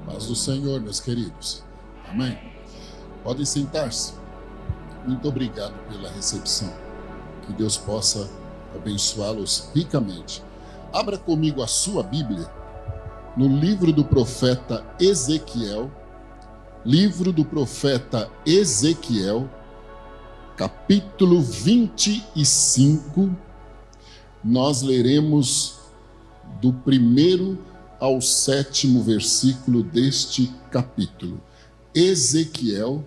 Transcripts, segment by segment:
Paz do Senhor, meus queridos. Amém? Podem sentar-se. Muito obrigado pela recepção. Que Deus possa abençoá-los ricamente. Abra comigo a sua Bíblia no livro do profeta Ezequiel. Livro do profeta Ezequiel, capítulo 25. Nós leremos do 1º ao 7º versículo deste capítulo. Ezequiel,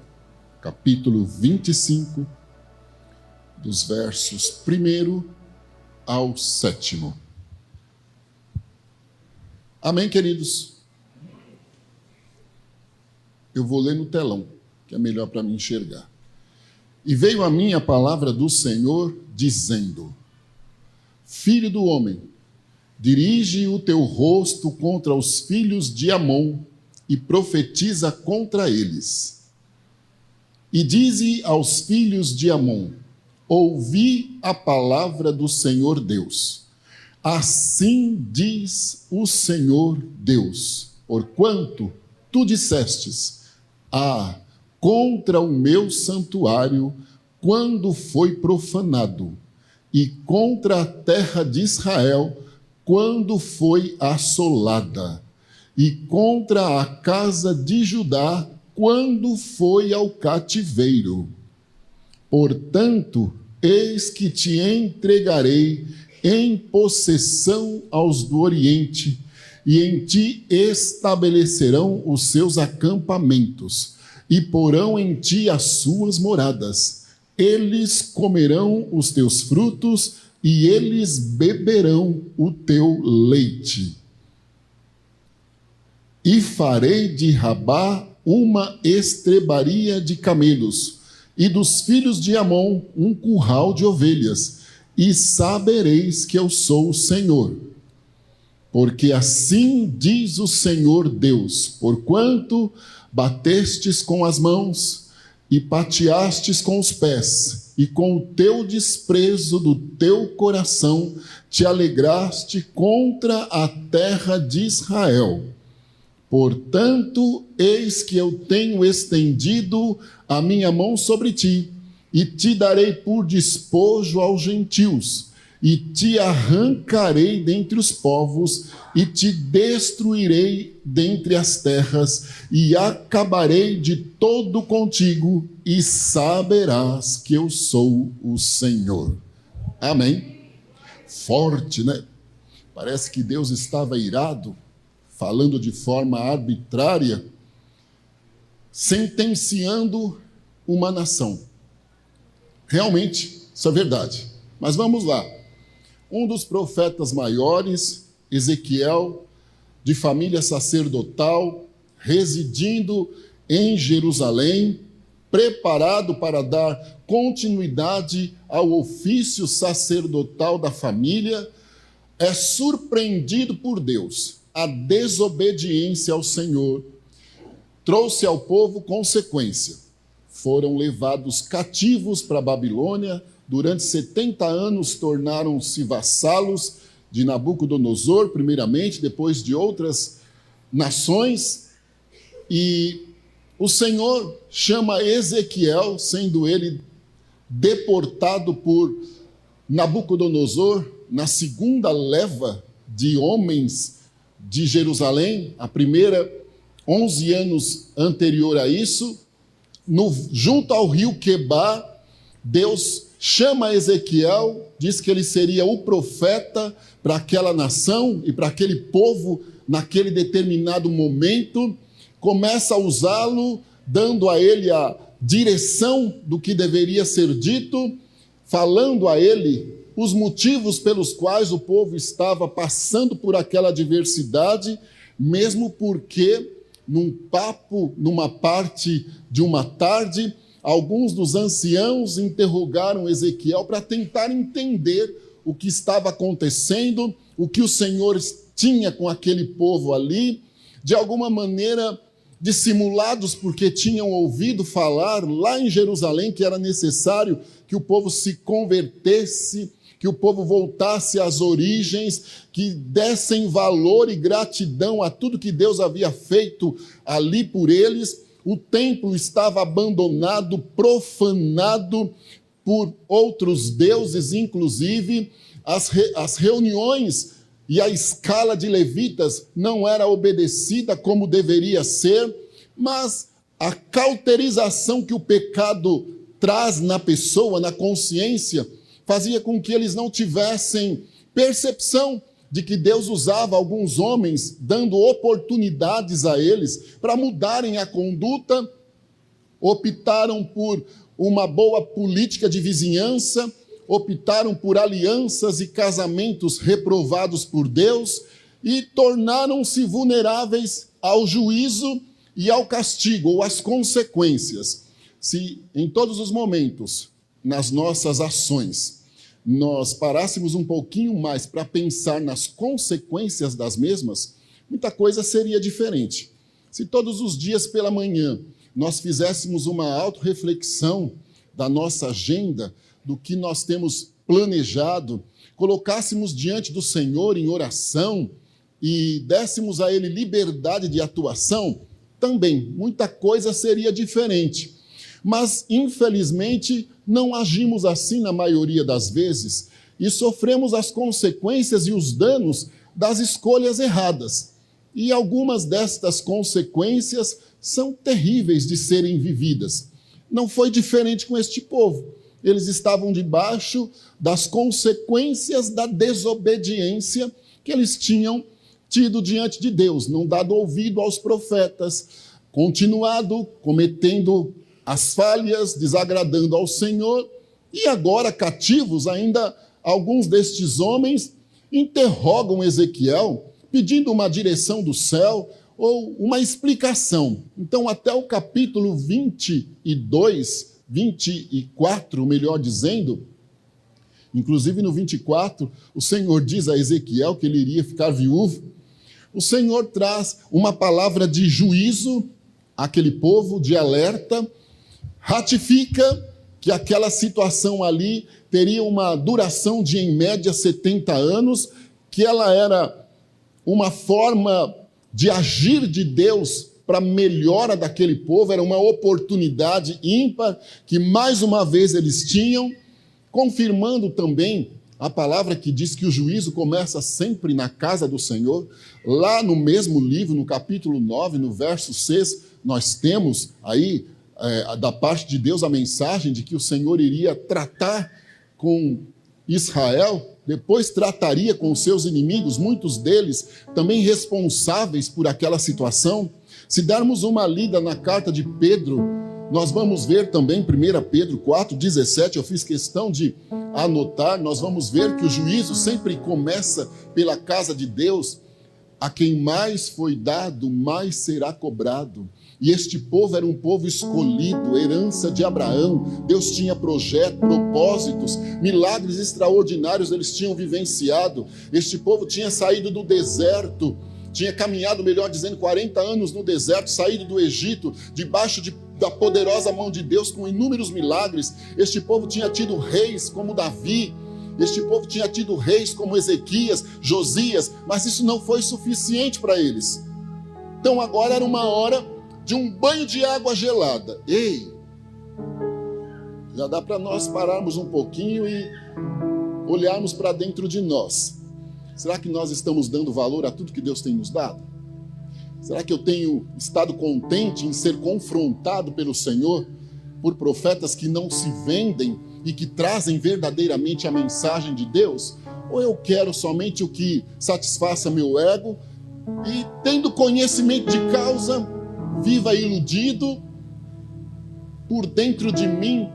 capítulo 25, dos versos 1º ao 7º. Amém, queridos? Eu vou ler no telão, que é melhor para me enxergar. E veio a mim a palavra do Senhor, dizendo: Filho do homem, dirige o teu rosto contra os filhos de Amon e profetiza contra eles. E dize aos filhos de Amon: ouvi a palavra do Senhor Deus. Assim diz o Senhor Deus, porquanto tu dissestes: contra o meu santuário, quando foi profanado, e contra a terra de Israel, quando foi assolada, e contra a casa de Judá, quando foi ao cativeiro. Portanto, eis que te entregarei em possessão aos do Oriente, e em ti estabelecerão os seus acampamentos, e porão em ti as suas moradas. Eles comerão os teus frutos, e eles beberão o teu leite. E farei de Rabá uma estrebaria de camelos, e dos filhos de Amon um curral de ovelhas, e sabereis que eu sou o Senhor. Porque assim diz o Senhor Deus: porquanto batestes com as mãos e pateastes com os pés, e com o teu desprezo do teu coração te alegraste contra a terra de Israel. Portanto, eis que eu tenho estendido a minha mão sobre ti, e te darei por despojo aos gentios, e te arrancarei dentre os povos, e te destruirei dentre as terras, e acabarei de todo contigo, e saberás que eu sou o Senhor. Amém? Forte, né? Parece que Deus estava irado, falando de forma arbitrária, sentenciando uma nação. Realmente, isso é verdade. Mas vamos lá. Um dos profetas maiores, Ezequiel, de família sacerdotal, residindo em Jerusalém, preparado para dar continuidade ao ofício sacerdotal da família, é surpreendido por Deus. A desobediência ao Senhor trouxe ao povo consequência. Foram levados cativos para a Babilônia. Durante 70 anos tornaram-se vassalos de Nabucodonosor, primeiramente, depois de outras nações. E o Senhor chama Ezequiel, sendo ele deportado por Nabucodonosor, na segunda leva de homens de Jerusalém, a primeira, 11 anos anterior a isso, junto ao rio Quebar. Deus chama Ezequiel, diz que ele seria o profeta para aquela nação e para aquele povo naquele determinado momento, começa a usá-lo, dando a ele a direção do que deveria ser dito, falando a ele os motivos pelos quais o povo estava passando por aquela adversidade, mesmo porque, numa parte de uma tarde, alguns dos anciãos interrogaram Ezequiel para tentar entender o que estava acontecendo, o que o Senhor tinha com aquele povo ali, de alguma maneira dissimulados, porque tinham ouvido falar lá em Jerusalém que era necessário que o povo se convertesse, que o povo voltasse às origens, que dessem valor e gratidão a tudo que Deus havia feito ali por eles. O templo estava abandonado, profanado por outros deuses, inclusive as reuniões e a escala de levitas não era obedecida como deveria ser, mas a cauterização que o pecado traz na pessoa, na consciência, fazia com que eles não tivessem percepção de que Deus usava alguns homens, dando oportunidades a eles para mudarem a conduta. Optaram por uma boa política de vizinhança, optaram por alianças e casamentos reprovados por Deus e tornaram-se vulneráveis ao juízo e ao castigo, ou às consequências. Se em todos os momentos, nas nossas ações, nós parássemos um pouquinho mais para pensar nas consequências das mesmas, muita coisa seria diferente. Se todos os dias pela manhã nós fizéssemos uma autorreflexão da nossa agenda, do que nós temos planejado, colocássemos diante do Senhor em oração e dessemos a Ele liberdade de atuação, também muita coisa seria diferente. Mas, infelizmente, não agimos assim na maioria das vezes e sofremos as consequências e os danos das escolhas erradas. E algumas destas consequências são terríveis de serem vividas. Não foi diferente com este povo. Eles estavam debaixo das consequências da desobediência que eles tinham tido diante de Deus, não dado ouvido aos profetas, continuado cometendo as falhas, desagradando ao Senhor, e agora cativos ainda, alguns destes homens interrogam Ezequiel, pedindo uma direção do céu ou uma explicação. Então, até o capítulo 24, melhor dizendo, inclusive no 24, o Senhor diz a Ezequiel que ele iria ficar viúvo. O Senhor traz uma palavra de juízo àquele povo, de alerta, ratifica que aquela situação ali teria uma duração de, em média, 70 anos, que ela era uma forma de agir de Deus para a melhora daquele povo, era uma oportunidade ímpar que mais uma vez eles tinham, confirmando também a palavra que diz que o juízo começa sempre na casa do Senhor. Lá no mesmo livro, no capítulo 9, no verso 6, nós temos aí da parte de Deus a mensagem de que o Senhor iria tratar com Israel, depois trataria com os seus inimigos, muitos deles também responsáveis por aquela situação. Se darmos uma lida na carta de Pedro, nós vamos ver também 1 Pedro 4,17, eu fiz questão de anotar, nós vamos ver que o juízo sempre começa pela casa de Deus. A quem mais foi dado, mais será cobrado. E este povo era um povo escolhido, herança de Abraão. Deus tinha projeto, propósitos, milagres extraordinários eles tinham vivenciado. Este povo tinha saído do deserto, tinha caminhado, melhor dizendo, 40 anos no deserto, saído do Egito, debaixo da poderosa mão de Deus, com inúmeros milagres. Este povo tinha tido reis como Davi, este povo tinha tido reis como Ezequias, Josias, mas isso não foi suficiente para eles. Então agora era uma hora de um banho de água gelada. Ei, já dá para nós pararmos um pouquinho e olharmos para dentro de nós. Será que nós estamos dando valor a tudo que Deus tem nos dado? Será que eu tenho estado contente em ser confrontado pelo Senhor por profetas que não se vendem e que trazem verdadeiramente a mensagem de Deus? Ou eu quero somente o que satisfaça meu ego e, tendo conhecimento de causa, viva iludido, por dentro de mim,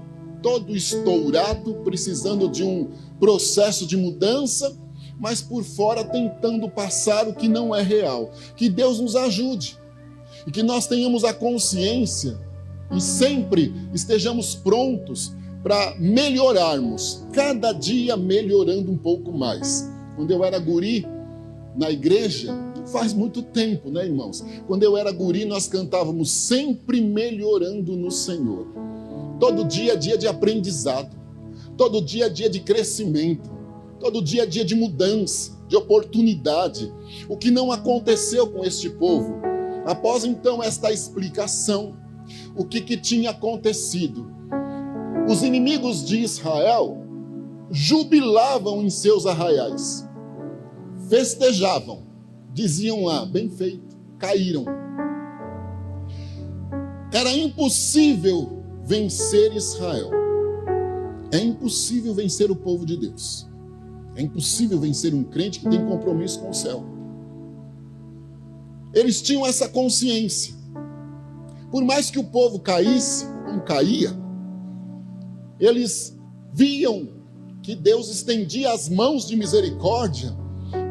todo estourado, precisando de um processo de mudança, mas por fora tentando passar o que não é real. Que Deus nos ajude e que nós tenhamos a consciência e sempre estejamos prontos para melhorarmos, cada dia melhorando um pouco mais. Quando eu era guri na igreja, faz muito tempo, né, irmãos? Quando eu era guri, nós cantávamos sempre melhorando no Senhor. Todo dia é dia de aprendizado, todo dia é dia de crescimento. Todo dia é dia de mudança, de oportunidade. O que não aconteceu com este povo? Após então esta explicação, o que tinha acontecido? Os inimigos de Israel jubilavam em seus arraiais, festejavam, diziam lá, bem feito, caíram. Era impossível vencer Israel. É impossível vencer o povo de Deus. É impossível vencer um crente que tem compromisso com o céu. Eles tinham essa consciência. Por mais que o povo caísse, não caía, eles viam que Deus estendia as mãos de misericórdia,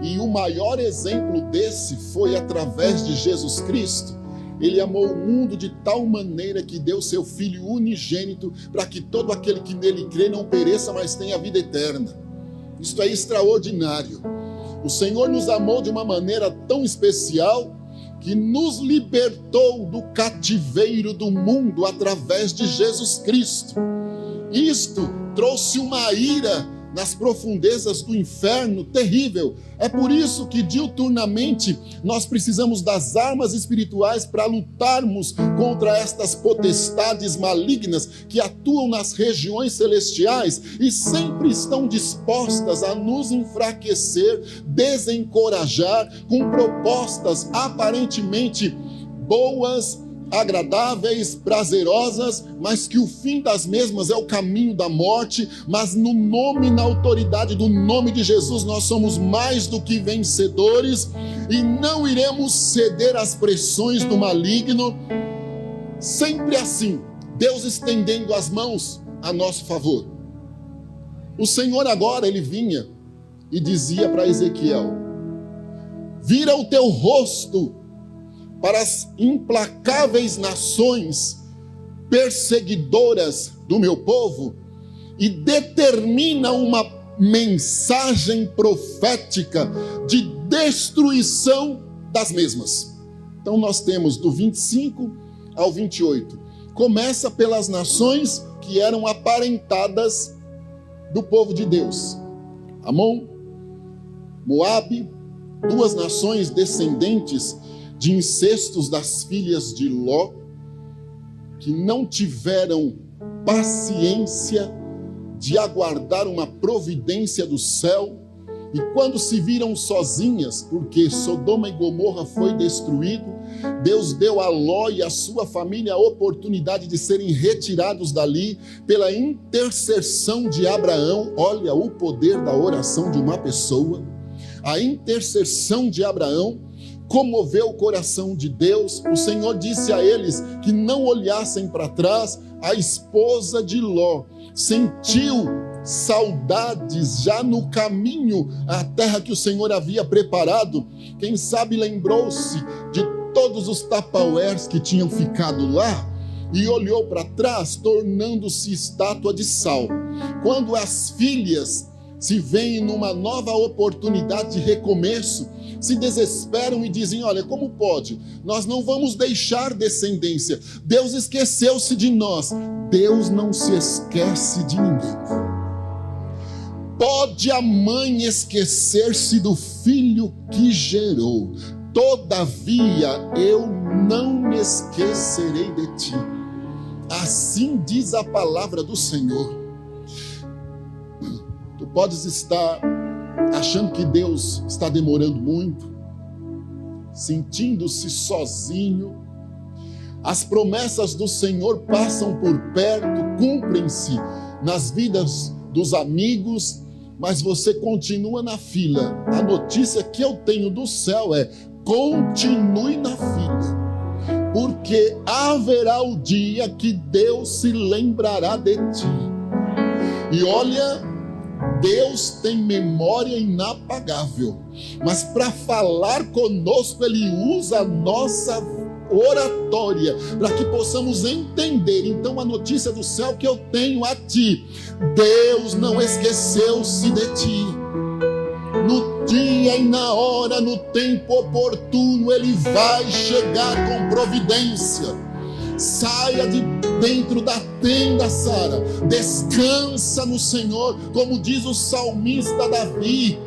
e o maior exemplo desse foi através de Jesus Cristo. Ele amou o mundo de tal maneira que deu seu Filho unigênito, para que todo aquele que nele crê não pereça, mas tenha vida eterna. Isto é extraordinário. O Senhor nos amou de uma maneira tão especial, que nos libertou do cativeiro do mundo através de Jesus Cristo. Isto trouxe uma ira nas profundezas do inferno terrível. É por isso que diuturnamente nós precisamos das armas espirituais para lutarmos contra estas potestades malignas que atuam nas regiões celestiais e sempre estão dispostas a nos enfraquecer, desencorajar, com propostas aparentemente boas, agradáveis, prazerosas, mas que o fim das mesmas é o caminho da morte. Mas no nome e na autoridade do nome de Jesus nós somos mais do que vencedores e não iremos ceder às pressões do maligno. Sempre assim, Deus estendendo as mãos a nosso favor. O Senhor agora, ele vinha e dizia para Ezequiel: vira o teu rosto para as implacáveis nações perseguidoras do meu povo e determina uma mensagem profética de destruição das mesmas. Então nós temos do 25 ao 28. Começa pelas nações que eram aparentadas do povo de Deus. Amon, Moabe, duas nações descendentes de incestos das filhas de Ló, que não tiveram paciência de aguardar uma providência do céu, e quando se viram sozinhas, porque Sodoma e Gomorra foi destruído, Deus deu a Ló e a sua família a oportunidade de serem retirados dali pela intercessão de Abraão. Olha o poder da oração de uma pessoa. A intercessão de Abraão comoveu o coração de Deus. O Senhor disse a eles que não olhassem para trás. A esposa de Ló sentiu saudades já no caminho à terra que o Senhor havia preparado. Quem sabe lembrou-se de todos os tupperwares que tinham ficado lá e olhou para trás, tornando-se estátua de sal. Quando as filhas se veem numa nova oportunidade de recomeço, se desesperam e dizem: olha, como pode? Nós não vamos deixar descendência. Deus esqueceu-se de nós. Deus não se esquece de ninguém. Pode a mãe esquecer-se do filho que gerou, todavia eu não me esquecerei de ti. Assim diz a palavra do Senhor. Tu podes estar achando que Deus está demorando muito, sentindo-se sozinho. As promessas do Senhor passam por perto, cumprem-se nas vidas dos amigos, mas você continua na fila. A notícia que eu tenho do céu é: continue na fila, porque haverá o dia que Deus se lembrará de ti. E olha, Deus tem memória inapagável, mas para falar conosco Ele usa a nossa oratória, para que possamos entender. Então a notícia do céu que eu tenho a ti: Deus não esqueceu-se de ti. No dia e na hora, no tempo oportuno, Ele vai chegar com providência. Saia de dentro da tenda, Sara. Descansa no Senhor, como diz o salmista Davi.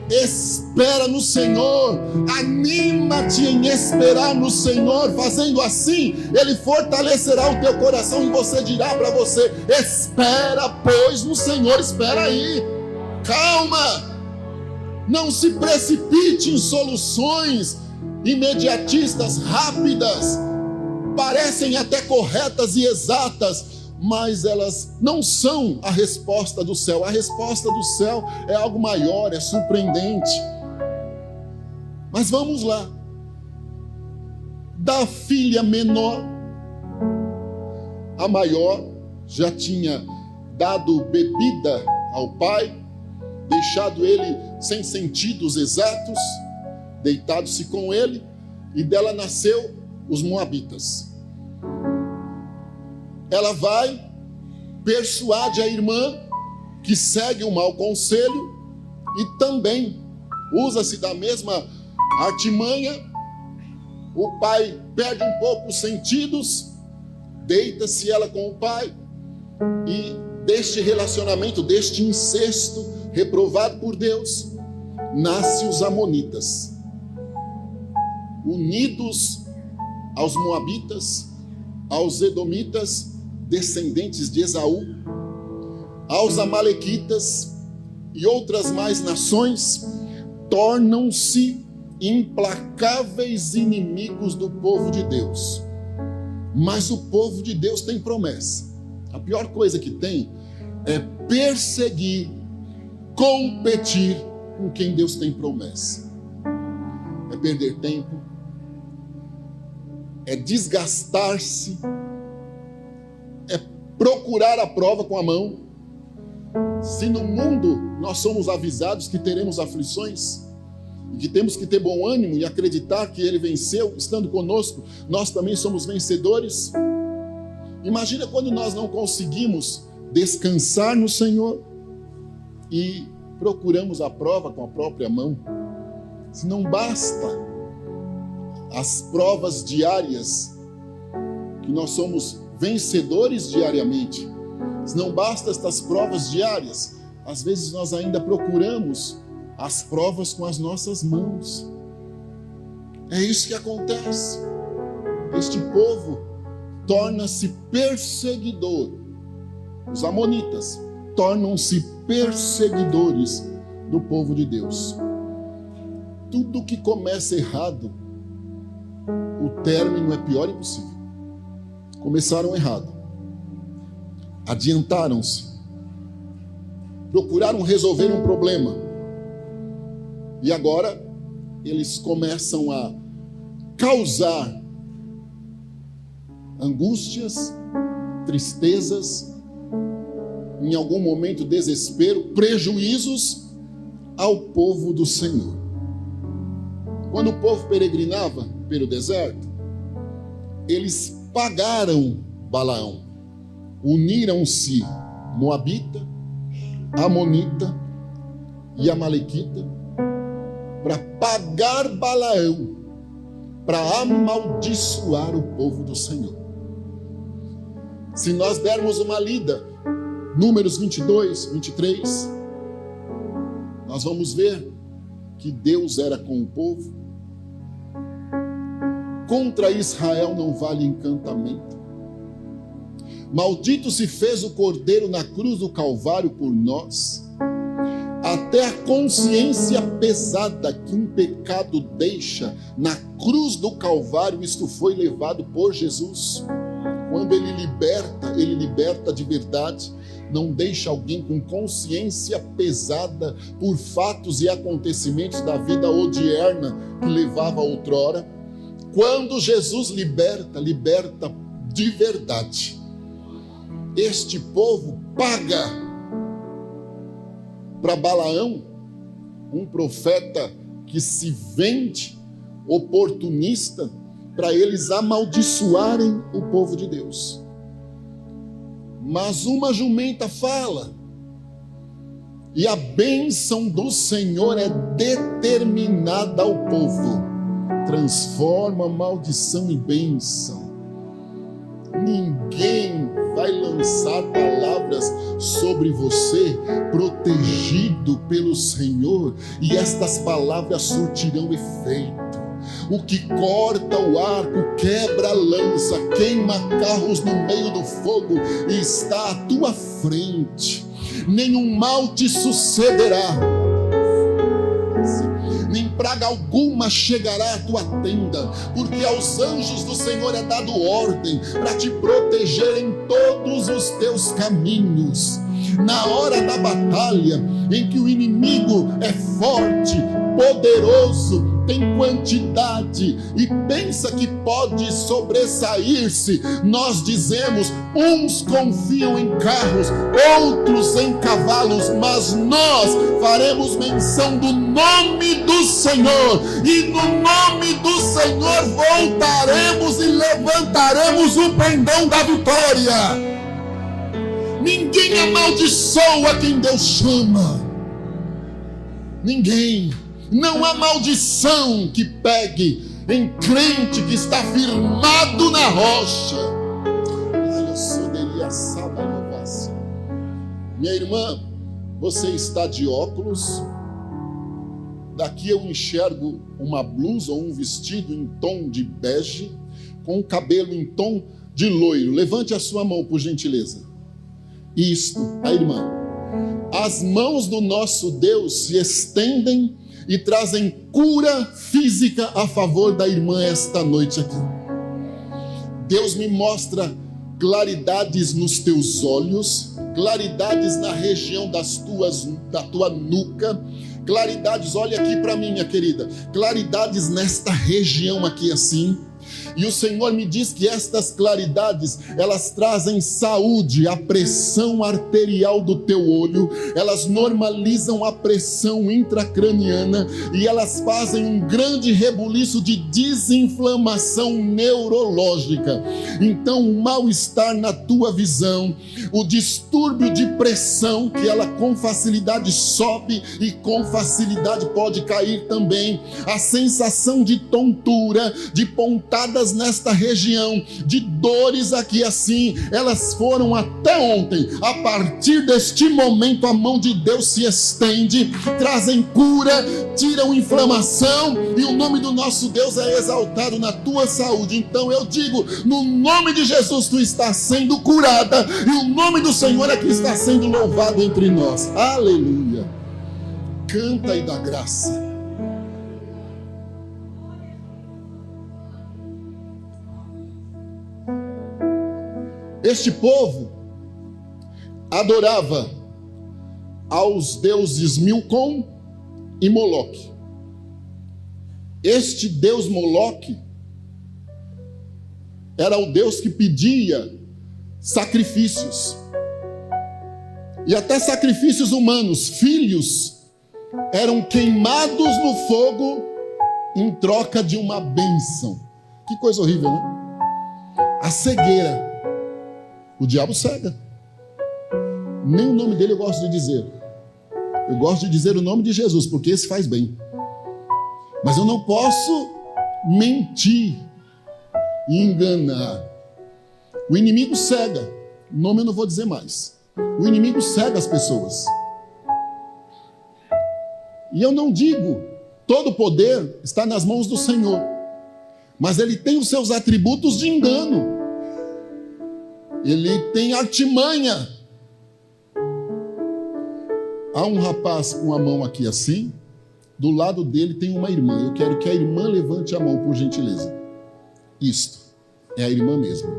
Espera no Senhor, anima-te em esperar no Senhor. Fazendo assim, Ele fortalecerá o teu coração e você dirá para você: espera, pois, no Senhor. Espera aí, calma, não se precipite em soluções imediatistas, rápidas, parecem até corretas e exatas, mas elas não são a resposta do céu. A resposta do céu é algo maior, é surpreendente. Mas vamos lá. Da filha menor, a maior já tinha dado bebida ao pai, deixado ele sem sentidos exatos, deitado-se com ele, e dela nasceu os moabitas. Ela vai, persuade a irmã, que segue o mau conselho, e também usa-se da mesma artimanha. O pai perde um pouco os sentidos, deita-se ela com o pai, e deste relacionamento, deste incesto reprovado por Deus, nasce os amonitas, unidos aos moabitas, aos edomitas, descendentes de Esaú, aos amalequitas e outras mais nações, tornam-se implacáveis inimigos do povo de Deus. Mas o povo de Deus tem promessa. A pior coisa que tem é perseguir, competir com quem Deus tem promessa. É perder tempo, é desgastar-se, é procurar a prova com a mão. Se no mundo nós somos avisados que teremos aflições, e que temos que ter bom ânimo e acreditar que Ele venceu, estando conosco, nós também somos vencedores. Imagina quando nós não conseguimos descansar no Senhor e procuramos a prova com a própria mão. Se não basta as provas diárias, que nós somos vencedores diariamente, se não basta estas provas diárias, às vezes nós ainda procuramos as provas com as nossas mãos. É isso que acontece. Este povo torna-se perseguidor. Os amonitas tornam-se perseguidores do povo de Deus. Tudo que começa errado, o término é pior impossível. Começaram errado, adiantaram-se, procuraram resolver um problema, e agora eles começam a causar angústias, tristezas, em algum momento desespero, prejuízos ao povo do Senhor. Quando o povo peregrinava pelo deserto, eles pagaram Balaão, uniram-se moabita, amonita e amalequita para pagar Balaão, para amaldiçoar o povo do Senhor. Se nós dermos uma lida, Números 22, 23, nós vamos ver que Deus era com o povo. Contra Israel não vale encantamento. Maldito se fez o cordeiro na cruz do Calvário por nós. Até a consciência pesada que um pecado deixa na cruz do Calvário, isto foi levado por Jesus. Quando Ele liberta de verdade. Não deixa alguém com consciência pesada por fatos e acontecimentos da vida odierna que levava outrora. Quando Jesus liberta de verdade. Este povo paga para Balaão, um profeta que se vende, oportunista, para eles amaldiçoarem o povo de Deus. Mas uma jumenta fala, e a bênção do Senhor é determinada ao povo, transforma maldição em bênção. Ninguém vai lançar palavras sobre você, protegido pelo Senhor, e estas palavras surtirão efeito. O que corta o arco, quebra a lança, queima carros no meio do fogo e está à tua frente. Nenhum mal te sucederá, nem praga alguma chegará à tua tenda, porque aos anjos do Senhor é dado ordem para te proteger em todos os teus caminhos. Na hora da batalha, em que o inimigo é forte, poderoso, tem quantidade e pensa que pode sobressair-se, nós dizemos: uns confiam em carros, outros em cavalos, mas nós faremos menção do nome do Senhor, e no nome do Senhor voltaremos e levantaremos o pendão da vitória. Ninguém amaldiçoa quem Deus chama. Ninguém. Não há maldição que pegue em crente que está firmado na rocha. Minha irmã, você está de óculos. Daqui eu enxergo uma blusa ou um vestido em tom de bege, com o cabelo em tom de loiro. Levante a sua mão, por gentileza. Isto, a irmã. As mãos do nosso Deus se estendem e trazem cura física a favor da irmã esta noite aqui. Deus me mostra claridades nos teus olhos, claridades na região da tua nuca, claridades, olha aqui para mim, minha querida, claridades nesta região aqui assim. E o Senhor me diz que estas claridades, elas trazem saúde, a pressão arterial do teu olho, elas normalizam a pressão intracraniana e elas fazem um grande rebuliço de desinflamação neurológica. Então, o mal-estar na tua visão, o distúrbio de pressão, que ela com facilidade sobe e com facilidade pode cair também, a sensação de tontura, de pontadas nesta região, de dores aqui assim, elas foram até ontem. A partir deste momento a mão de Deus se estende, trazem cura, tiram inflamação, e o nome do nosso Deus é exaltado na tua saúde. Então eu digo, no nome de Jesus tu estás sendo curada, e o nome do Senhor é que está sendo louvado entre nós. Aleluia. Canta e dá graça. Este povo adorava aos deuses Milcom e Moloque. Este deus Moloque era o deus que pedia sacrifícios, e até sacrifícios humanos. Filhos eram queimados no fogo em troca de uma bênção. Que coisa horrível, né? A cegueira. O diabo cega. Nem o nome dele eu gosto de dizer. Eu gosto de dizer o nome de Jesus, porque esse faz bem. Mas eu não posso mentir e enganar. O inimigo cega. O nome eu não vou dizer mais. O inimigo cega as pessoas. E eu não digo, todo poder está nas mãos do Senhor. Mas ele tem os seus atributos de engano. Ele tem artimanha. Há um rapaz com a mão aqui assim, do lado dele tem uma irmã. Eu quero que a irmã levante a mão, por gentileza. Isto é a irmã mesmo.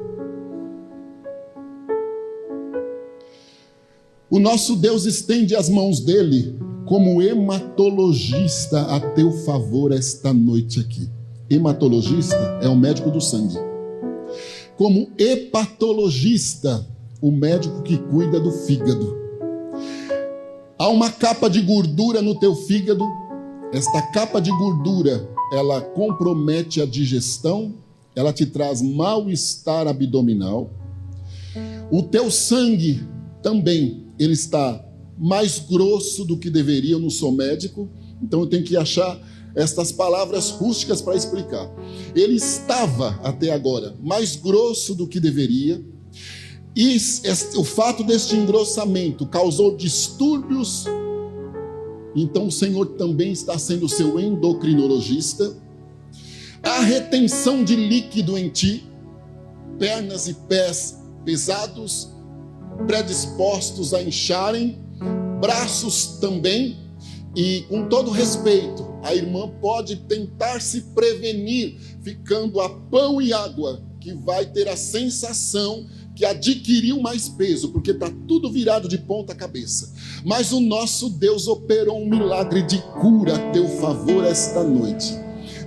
O nosso Deus estende as mãos dele como hematologista a teu favor esta noite aqui. Hematologista é o médico do sangue. Como hepatologista, o médico que cuida do fígado. Há uma capa de gordura no teu fígado. Esta capa de gordura, ela compromete a digestão, ela te traz mal-estar abdominal. O teu sangue também, ele está mais grosso do que deveria. Eu não sou médico, então eu tenho que achar estas palavras rústicas para explicar. Ele estava, até agora, mais grosso do que deveria, e o fato deste engrossamento causou distúrbios. Então o Senhor também está sendo seu endocrinologista. A retenção de líquido em ti, pernas e pés pesados, predispostos a incharem, braços também. E com todo respeito, a irmã pode tentar se prevenir, ficando a pão e água, que vai ter a sensação que adquiriu mais peso, porque está tudo virado de ponta cabeça. Mas o nosso Deus operou um milagre de cura a teu favor esta noite.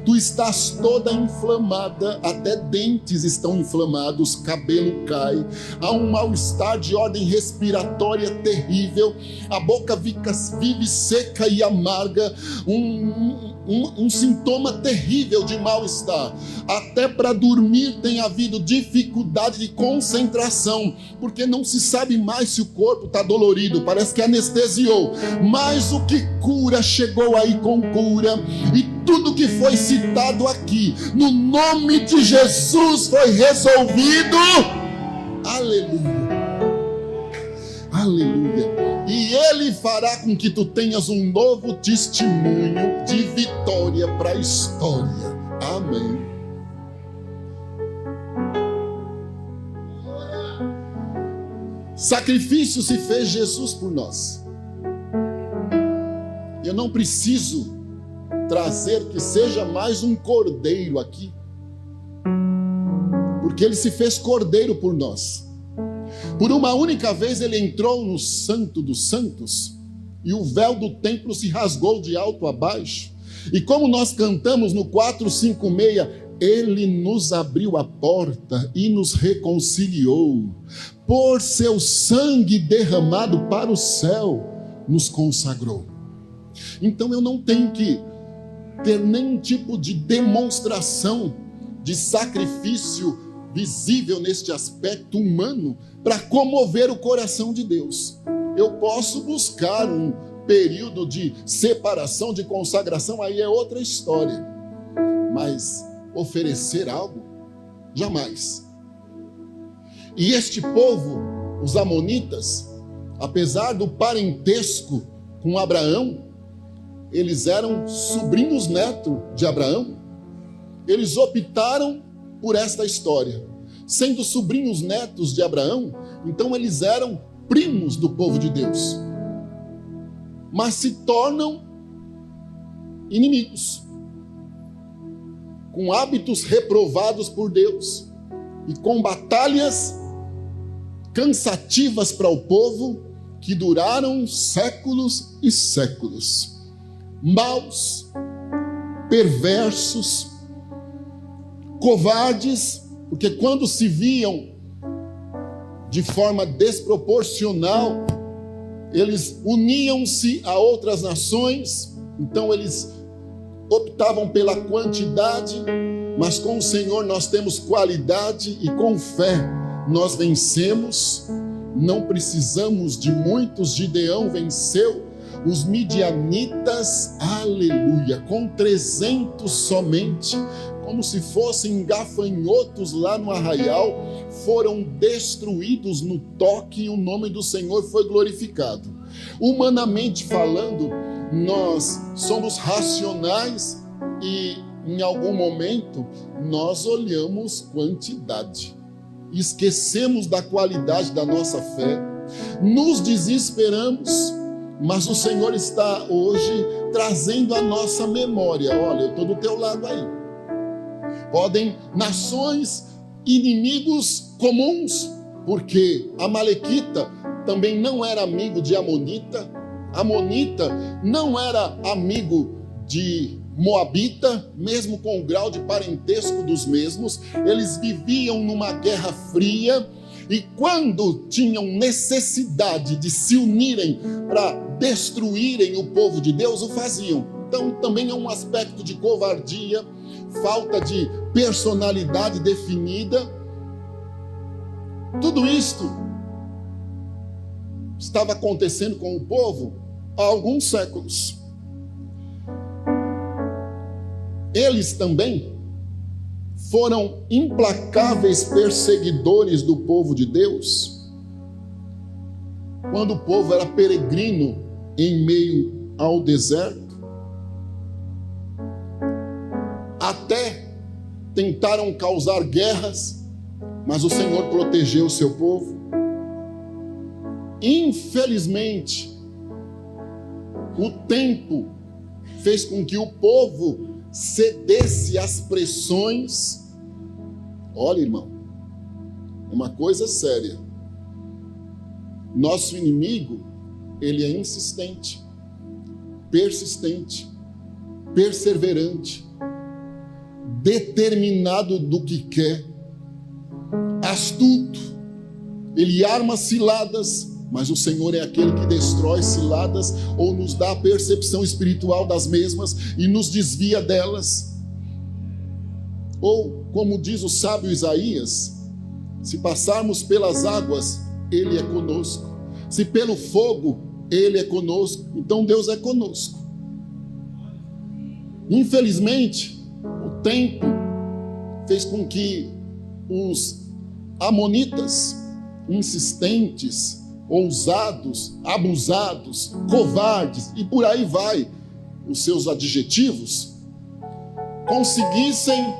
Tu estás toda inflamada, até dentes estão inflamados, cabelo cai, há um mal-estar de ordem respiratória terrível, a boca vive seca e amarga, um sintoma terrível de mal-estar. Até para dormir tem havido dificuldade de concentração, porque não se sabe mais se o corpo está dolorido, parece que anestesiou. Mas o que cura chegou aí com cura, e tudo que foi citado aqui, no nome de Jesus, foi resolvido. Aleluia, aleluia. E Ele fará com que tu tenhas um novo testemunho de vitória para a história. Amém. Sacrifício se fez Jesus por nós. Eu não preciso trazer que seja mais um cordeiro aqui, porque Ele se fez cordeiro por nós. Por uma única vez Ele entrou no Santo dos Santos, e o véu do templo se rasgou de alto a baixo, e como nós cantamos no 456, Ele nos abriu a porta e nos reconciliou, por seu sangue derramado para o céu, nos consagrou. Então eu não tenho que ter nenhum tipo de demonstração de sacrifício visível neste aspecto humano para comover o coração de Deus. Eu posso buscar um período de separação, de consagração, aí é outra história. Mas oferecer algo, jamais. E este povo, os amonitas, apesar do parentesco com Abraão, eles eram sobrinhos netos de Abraão. Eles optaram por esta história. Sendo sobrinhos netos de Abraão, então eles eram primos do povo de Deus. Mas se tornam inimigos, com hábitos reprovados por Deus e com batalhas cansativas para o povo que duraram séculos e séculos. Maus, perversos, covardes, porque quando se viam de forma desproporcional, eles uniam-se a outras nações, então eles optavam pela quantidade, mas com o Senhor nós temos qualidade e com fé nós vencemos, não precisamos de muitos. Gideão venceu os midianitas, aleluia, com 300 somente, como se fossem gafanhotos lá no arraial, foram destruídos no toque e o nome do Senhor foi glorificado. Humanamente falando, nós somos racionais e em algum momento nós olhamos quantidade, esquecemos da qualidade da nossa fé, nos desesperamos, mas o Senhor está hoje trazendo à nossa memória: olha, eu estou do teu lado aí. Podem nações, inimigos comuns, porque Amalequita também não era amigo de Amonita, Amonita não era amigo de Moabita, mesmo com o grau de parentesco dos mesmos, eles viviam numa guerra fria, e quando tinham necessidade de se unirem para destruírem o povo de Deus, o faziam. Então também é um aspecto de covardia, falta de personalidade definida. Tudo isto estava acontecendo com o povo há alguns séculos. Eles também foram implacáveis perseguidores do povo de Deus, quando o povo era peregrino em meio ao deserto. Até tentaram causar guerras, mas o Senhor protegeu o seu povo. Infelizmente, o tempo fez com que o povo cedesse às pressões. Olha, irmão, uma coisa séria. Nosso inimigo, ele é insistente, persistente, perseverante, determinado do que quer, astuto. Ele arma ciladas, mas o Senhor é aquele que destrói ciladas ou nos dá a percepção espiritual das mesmas e nos desvia delas. Ou, como diz o sábio Isaías, se passarmos pelas águas, Ele é conosco. Se pelo fogo, Ele é conosco. Então Deus é conosco. Infelizmente, o tempo fez com que os amonitas, insistentes, ousados, abusados, covardes, e por aí vai os seus adjetivos, conseguissem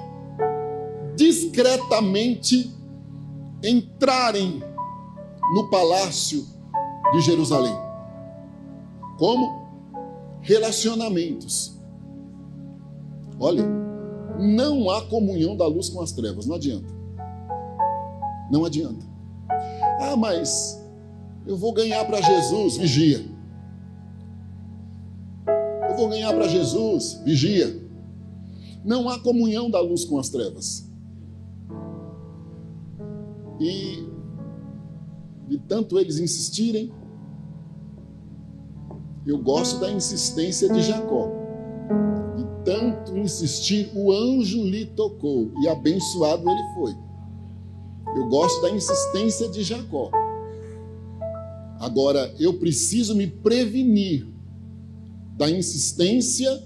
discretamente entrarem no palácio de Jerusalém. Como? Relacionamentos. Olha, não há comunhão da luz com as trevas, não adianta. Não adianta. Ah, mas eu vou ganhar para Jesus, vigia. Eu vou ganhar para Jesus, vigia. Não há comunhão da luz com as trevas. E de tanto eles insistirem, eu gosto da insistência de Jacó. De tanto insistir, o anjo lhe tocou e abençoado ele foi. Eu gosto da insistência de Jacó. Agora, eu preciso me prevenir da insistência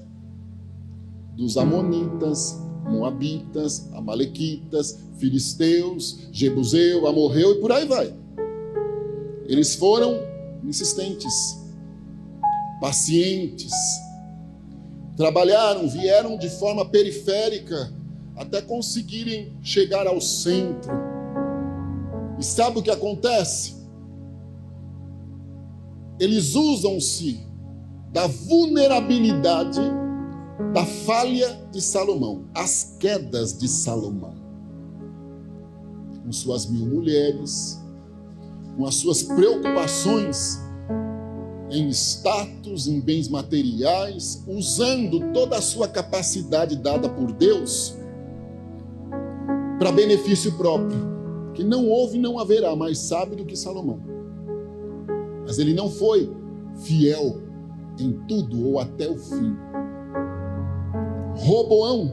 dos amonitas, moabitas, amalequitas, filisteus, jebuseu, amorreu e por aí vai. Eles foram insistentes, pacientes, trabalharam, vieram de forma periférica até conseguirem chegar ao centro. E sabe o que acontece? Eles usam-se da vulnerabilidade, da falha de Salomão, as quedas de Salomão, com suas 1000 mulheres, com as suas preocupações em status, em bens materiais, usando toda a sua capacidade dada por Deus para benefício próprio, que não houve e não haverá mais sábio do que Salomão. Mas ele não foi fiel em tudo ou até o fim. Roboão,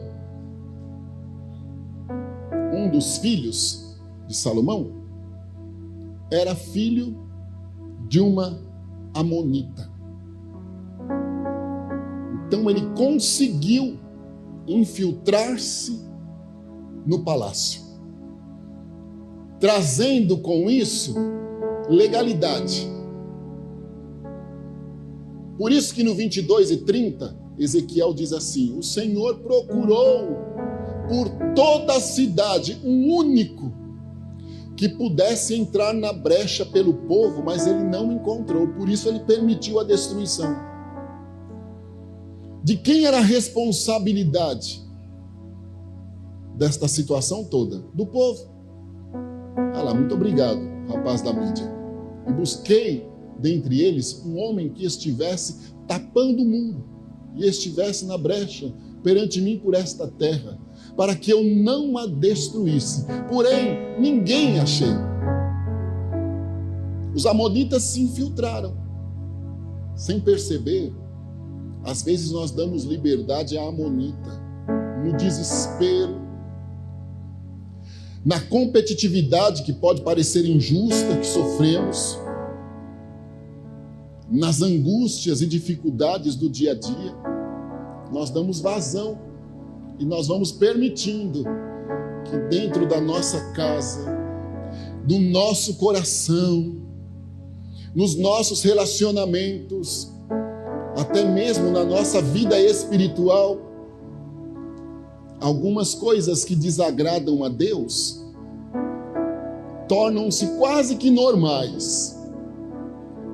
um dos filhos de Salomão, era filho de uma amonita. Então ele conseguiu infiltrar-se no palácio, trazendo com isso legalidade. Por isso que no 22 e 30, Ezequiel diz assim: o Senhor procurou por toda a cidade um único que pudesse entrar na brecha pelo povo, mas ele não encontrou, por isso ele permitiu a destruição. De quem era a responsabilidade desta situação toda? Do povo. Ah lá, muito obrigado, rapaz da mídia. E busquei dentre eles um homem que estivesse tapando o muro e estivesse na brecha perante mim por esta terra, para que eu não a destruísse. Porém, ninguém achei. Os amonitas se infiltraram. Sem perceber, às vezes nós damos liberdade à amonita, no desespero, na competitividade que pode parecer injusta que sofremos, nas angústias e dificuldades do dia a dia, nós damos vazão E nós vamos permitindo que dentro da nossa casa, do nosso coração, nos nossos relacionamentos, até mesmo na nossa vida espiritual, algumas coisas que desagradam a Deus tornam-se quase que normais,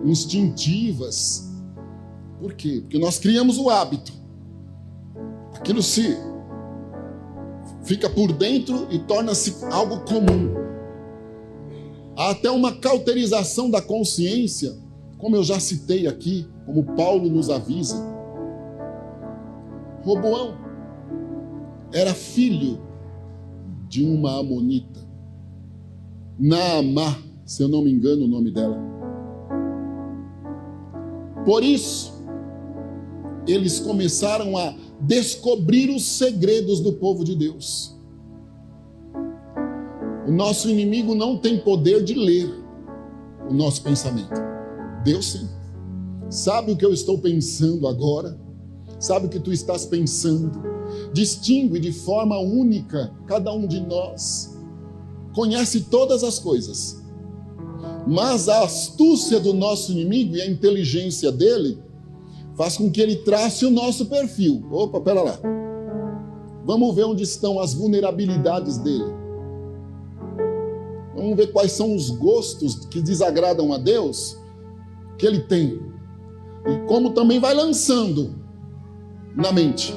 instintivas. Por quê? Porque nós criamos o hábito. Aquilo se fica por dentro e torna-se algo comum. Há até uma cauterização da consciência, como eu já citei aqui, como Paulo nos avisa. Roboão era filho de uma amonita, Naamá, se eu não me engano o nome dela. Por isso, eles começaram a descobrir os segredos do povo de Deus. O nosso inimigo não tem poder de ler o nosso pensamento. Deus sim. Sabe o que eu estou pensando agora? Sabe o que tu estás pensando? Distingue de forma única cada um de nós. Conhece todas as coisas. Mas a astúcia do nosso inimigo e a inteligência dele faz com que ele trace o nosso perfil. Opa, pera lá. Vamos ver onde estão as vulnerabilidades dele. Vamos ver quais são os gostos que desagradam a Deus que ele tem. E como também vai lançando na mente.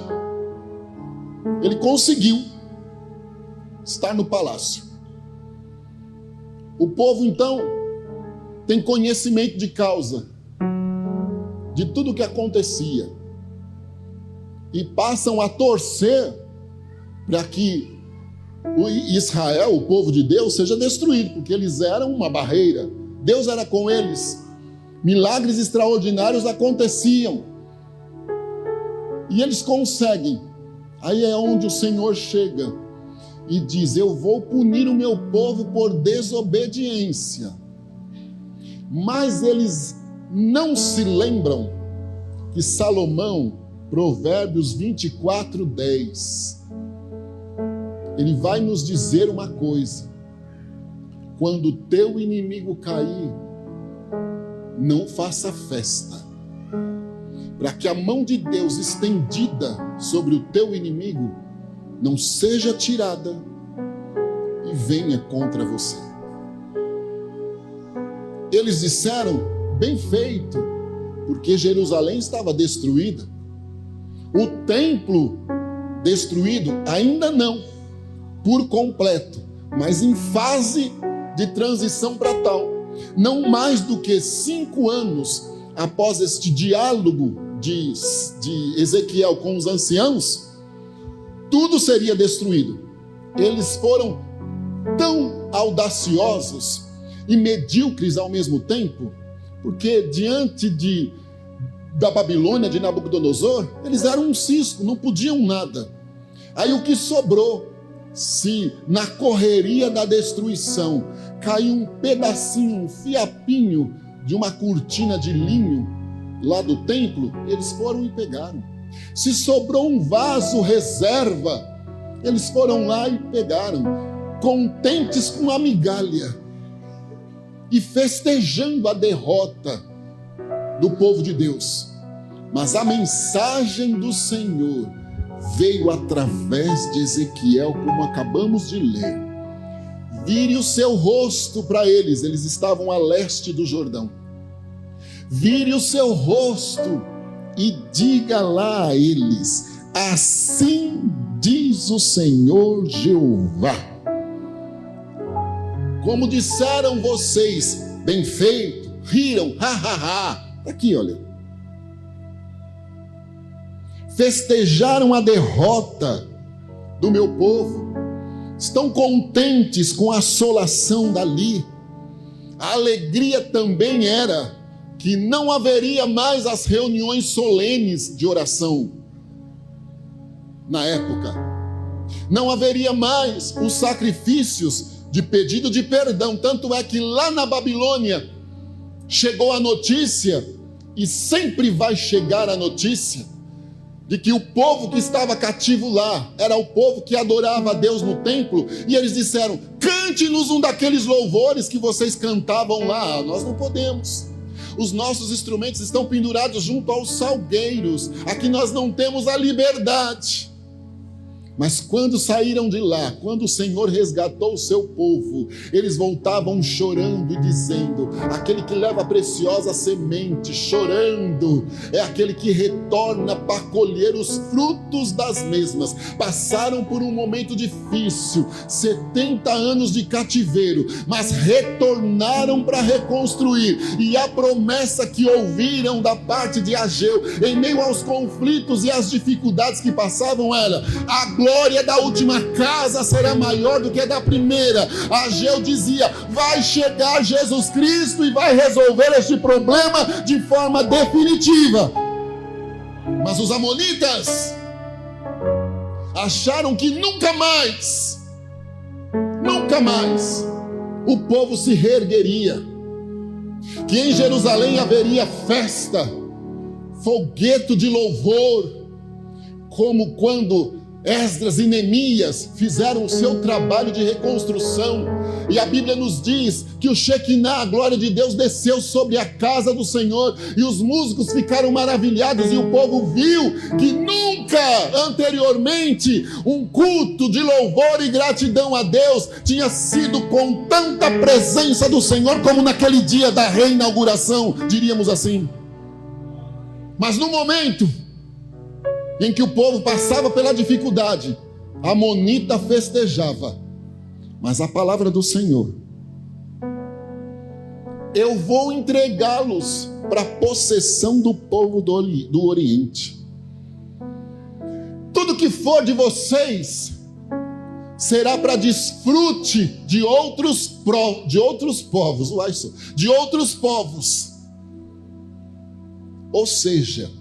Ele conseguiu estar no palácio. O povo, então, tem conhecimento de causa de tudo o que acontecia. E passam a torcer para que o Israel, o povo de Deus, seja destruído, porque eles eram uma barreira. Deus era com eles. Milagres extraordinários aconteciam. E eles conseguem. Aí é onde o Senhor chega e diz: eu vou punir o meu povo por desobediência. Mas eles não se lembram que Salomão, Provérbios 24:10, ele vai nos dizer uma coisa: quando o teu inimigo cair, não faça festa, para que a mão de Deus estendida sobre o teu inimigo não seja tirada e venha contra você. Eles disseram: bem feito, porque Jerusalém estava destruída. O templo destruído ainda não, por completo, mas em fase de transição para tal. Não mais do que 5 anos após este diálogo de Ezequiel com os anciãos, tudo seria destruído. Eles foram tão audaciosos e medíocres ao mesmo tempo, porque diante da Babilônia, de Nabucodonosor, eles eram um cisco, não podiam nada. Aí o que sobrou, se na correria da destruição caiu um pedacinho, um fiapinho de uma cortina de linho lá do templo, eles foram e pegaram. Se sobrou um vaso reserva, eles foram lá e pegaram, contentes com a migalha e festejando a derrota do povo de Deus. Mas a mensagem do Senhor veio através de Ezequiel, como acabamos de ler. Vire o seu rosto para eles, eles estavam a leste do Jordão. Vire o seu rosto e diga lá a eles: assim diz o Senhor Jeová. Como disseram vocês, bem feito, riram, ha, ha, ha. Aqui, olha. Festejaram a derrota do meu povo. Estão contentes com a assolação dali. A alegria também era que não haveria mais as reuniões solenes de oração na época. Não haveria mais os sacrifícios de pedido de perdão. Tanto é que lá na Babilônia chegou a notícia, e sempre vai chegar a notícia, de que o povo que estava cativo lá era o povo que adorava a Deus no templo, e eles disseram: cante-nos um daqueles louvores que vocês cantavam lá. Ah, nós não podemos. Os nossos instrumentos estão pendurados junto aos salgueiros. Aqui nós não temos a liberdade. Mas quando saíram de lá, quando o Senhor resgatou o seu povo, eles voltavam chorando e dizendo: aquele que leva a preciosa semente, chorando, é aquele que retorna para colher os frutos das mesmas. Passaram por um momento difícil, 70 anos de cativeiro, mas retornaram para reconstruir. E a promessa que ouviram da parte de Ageu, em meio aos conflitos e às dificuldades que passavam, era: a glória da última casa será maior do que a da primeira. Ageu dizia: vai chegar Jesus Cristo e vai resolver este problema de forma definitiva. Mas os amonitas acharam que nunca mais o povo se reergueria, que em Jerusalém haveria festa, fogueto de louvor, como quando Esdras e Neemias fizeram o seu trabalho de reconstrução, e a Bíblia nos diz que o Shekinah, a glória de Deus, desceu sobre a casa do Senhor, e os músicos ficaram maravilhados, e o povo viu que nunca anteriormente um culto de louvor e gratidão a Deus tinha sido com tanta presença do Senhor como naquele dia da reinauguração, diríamos assim. Mas no momento em que o povo passava pela dificuldade, a amonita festejava. Mas a palavra do Senhor: eu vou entregá-los para a possessão do povo do Oriente. Tudo que for de vocês será para desfrute de outros povos. Ou seja,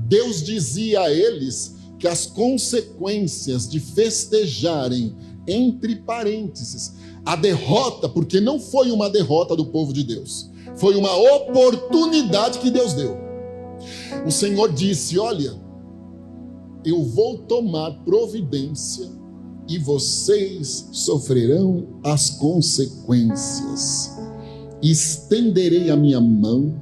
Deus dizia a eles que as consequências de festejarem, entre parênteses, a derrota, porque não foi uma derrota do povo de Deus, foi uma oportunidade que Deus deu. O Senhor disse: olha, eu vou tomar providência e vocês sofrerão as consequências. Estenderei a minha mão,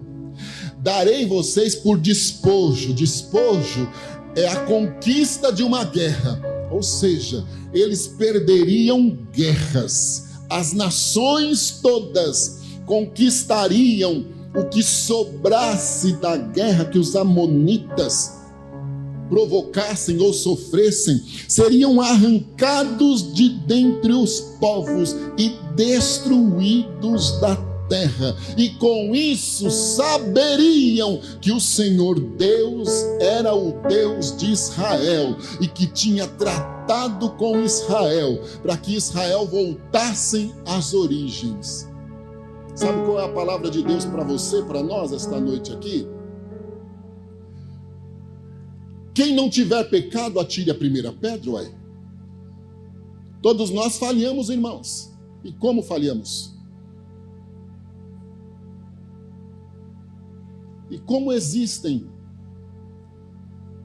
darei vocês por despojo. Despojo é a conquista de uma guerra, ou seja, eles perderiam guerras. As nações todas conquistariam o que sobrasse da guerra que os amonitas provocassem ou sofressem, seriam arrancados de dentre os povos e destruídos da terra, e com isso saberiam que o Senhor Deus era o Deus de Israel e que tinha tratado com Israel para que Israel voltassem às origens. Sabe qual é a palavra de Deus para você, para nós esta noite aqui? Quem não tiver pecado, atire a primeira pedra, ué. Todos nós falhamos, irmãos. E como falhamos? E como existem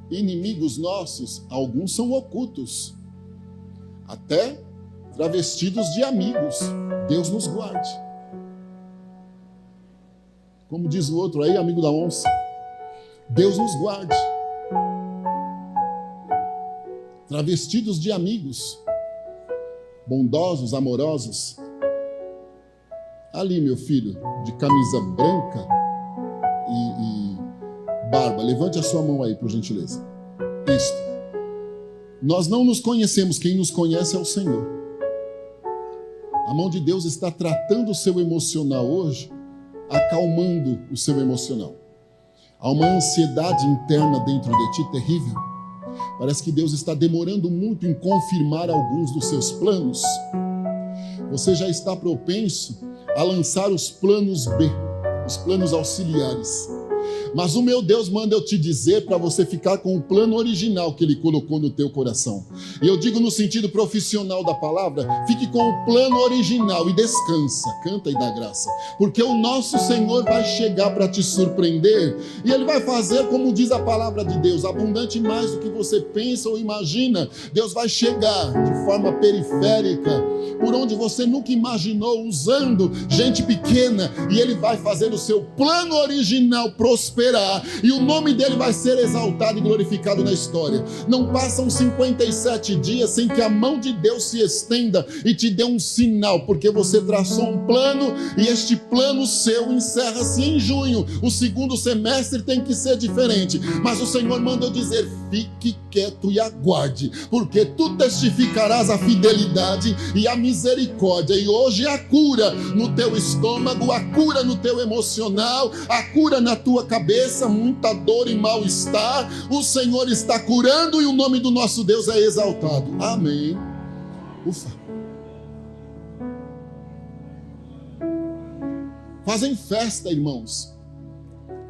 inimigos nossos, alguns são ocultos, até travestidos de amigos. Deus nos guarde. Como diz o outro aí, amigo da onça, Deus nos guarde. Travestidos de amigos, bondosos, amorosos. Ali, meu filho, de camisa branca e barba, levante a sua mão aí, por gentileza. Isto. Nós não nos conhecemos, quem nos conhece é o Senhor. A mão de Deus está tratando o seu emocional hoje, acalmando o seu emocional. Há uma ansiedade interna dentro de ti terrível. Parece que Deus está demorando muito em confirmar alguns dos seus planos. Você já está propenso a lançar os planos B, os planos auxiliares. Mas o meu Deus manda eu te dizer para você ficar com o plano original que Ele colocou no teu coração. E eu digo no sentido profissional da palavra, fique com o plano original e descansa, canta e dá graça. Porque o nosso Senhor vai chegar para te surpreender e Ele vai fazer como diz a palavra de Deus, abundante mais do que você pensa ou imagina. Deus vai chegar de forma periférica, por onde você nunca imaginou, usando gente pequena, e Ele vai fazer o seu plano original prosperar, e o nome dele vai ser exaltado e glorificado na história. Não passam 57 dias sem que a mão de Deus se estenda e te dê um sinal, porque você traçou um plano, e este plano seu encerra-se em junho. O segundo semestre tem que ser diferente, mas o Senhor manda eu dizer, fique quieto e aguarde, porque tu testificarás a fidelidade e a misericórdia, e hoje a cura no teu estômago, a cura no teu emocional, a cura na tua cabeça, muita dor e mal-estar, o Senhor está curando e o nome do nosso Deus é exaltado. Amém. Ufa. Fazem festa, irmãos,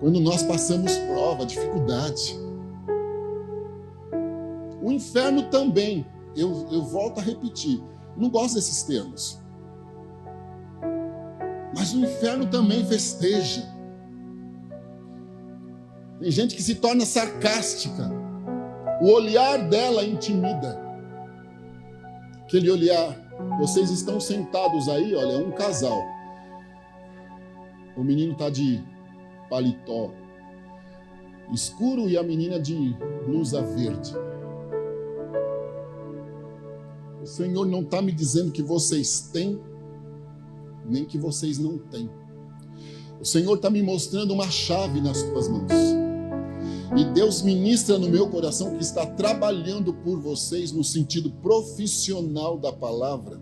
quando nós passamos prova, dificuldade. O inferno também, eu volto a repetir, não gosto desses termos, mas o inferno também festeja. Tem gente que se torna sarcástica, o olhar dela intimida. Aquele olhar, vocês estão sentados aí, olha, é um casal, o menino está de paletó escuro e a menina de blusa verde. O Senhor não está me dizendo que vocês têm, nem que vocês não têm. O Senhor está me mostrando uma chave nas tuas mãos. E Deus ministra no meu coração que está trabalhando por vocês no sentido profissional da palavra.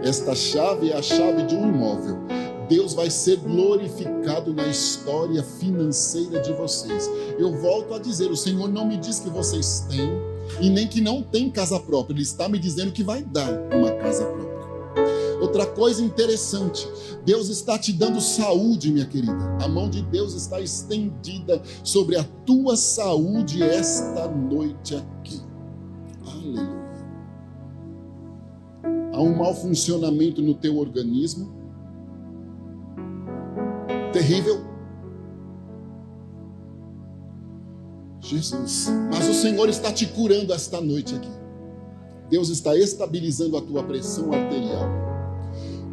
Esta chave é a chave de um imóvel. Deus vai ser glorificado na história financeira de vocês. Eu volto a dizer, o Senhor não me diz que vocês têm, e nem que não tem casa própria. Ele está me dizendo que vai dar uma casa própria. Outra coisa interessante, Deus está te dando saúde, minha querida. A mão de Deus está estendida sobre a tua saúde esta noite aqui. Aleluia. Há um mau funcionamento no teu organismo, terrível. Jesus, mas o Senhor está te curando esta noite aqui. Deus está estabilizando a tua pressão arterial.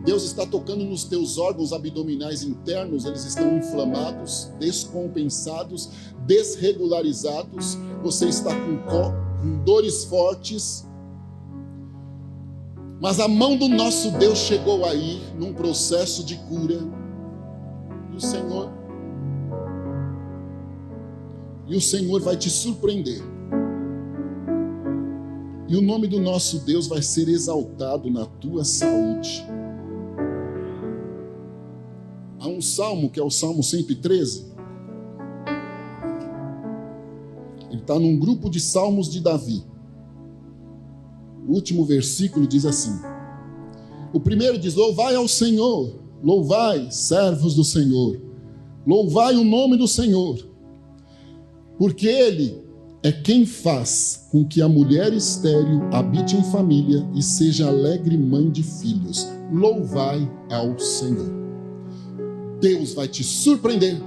Deus está tocando nos teus órgãos abdominais internos, eles estão inflamados, descompensados, desregularizados. Você está com dores fortes. Mas a mão do nosso Deus chegou aí num processo de cura. E o Senhor vai te surpreender. E o nome do nosso Deus vai ser exaltado na tua saúde. Há um salmo, que é o Salmo 113. Ele está num grupo de salmos de Davi. O último versículo diz assim. O primeiro diz, louvai ao Senhor, louvai, servos do Senhor, louvai o nome do Senhor, porque Ele é quem faz com que a mulher estéril habite em família e seja alegre mãe de filhos. Louvai ao Senhor. Deus vai te surpreender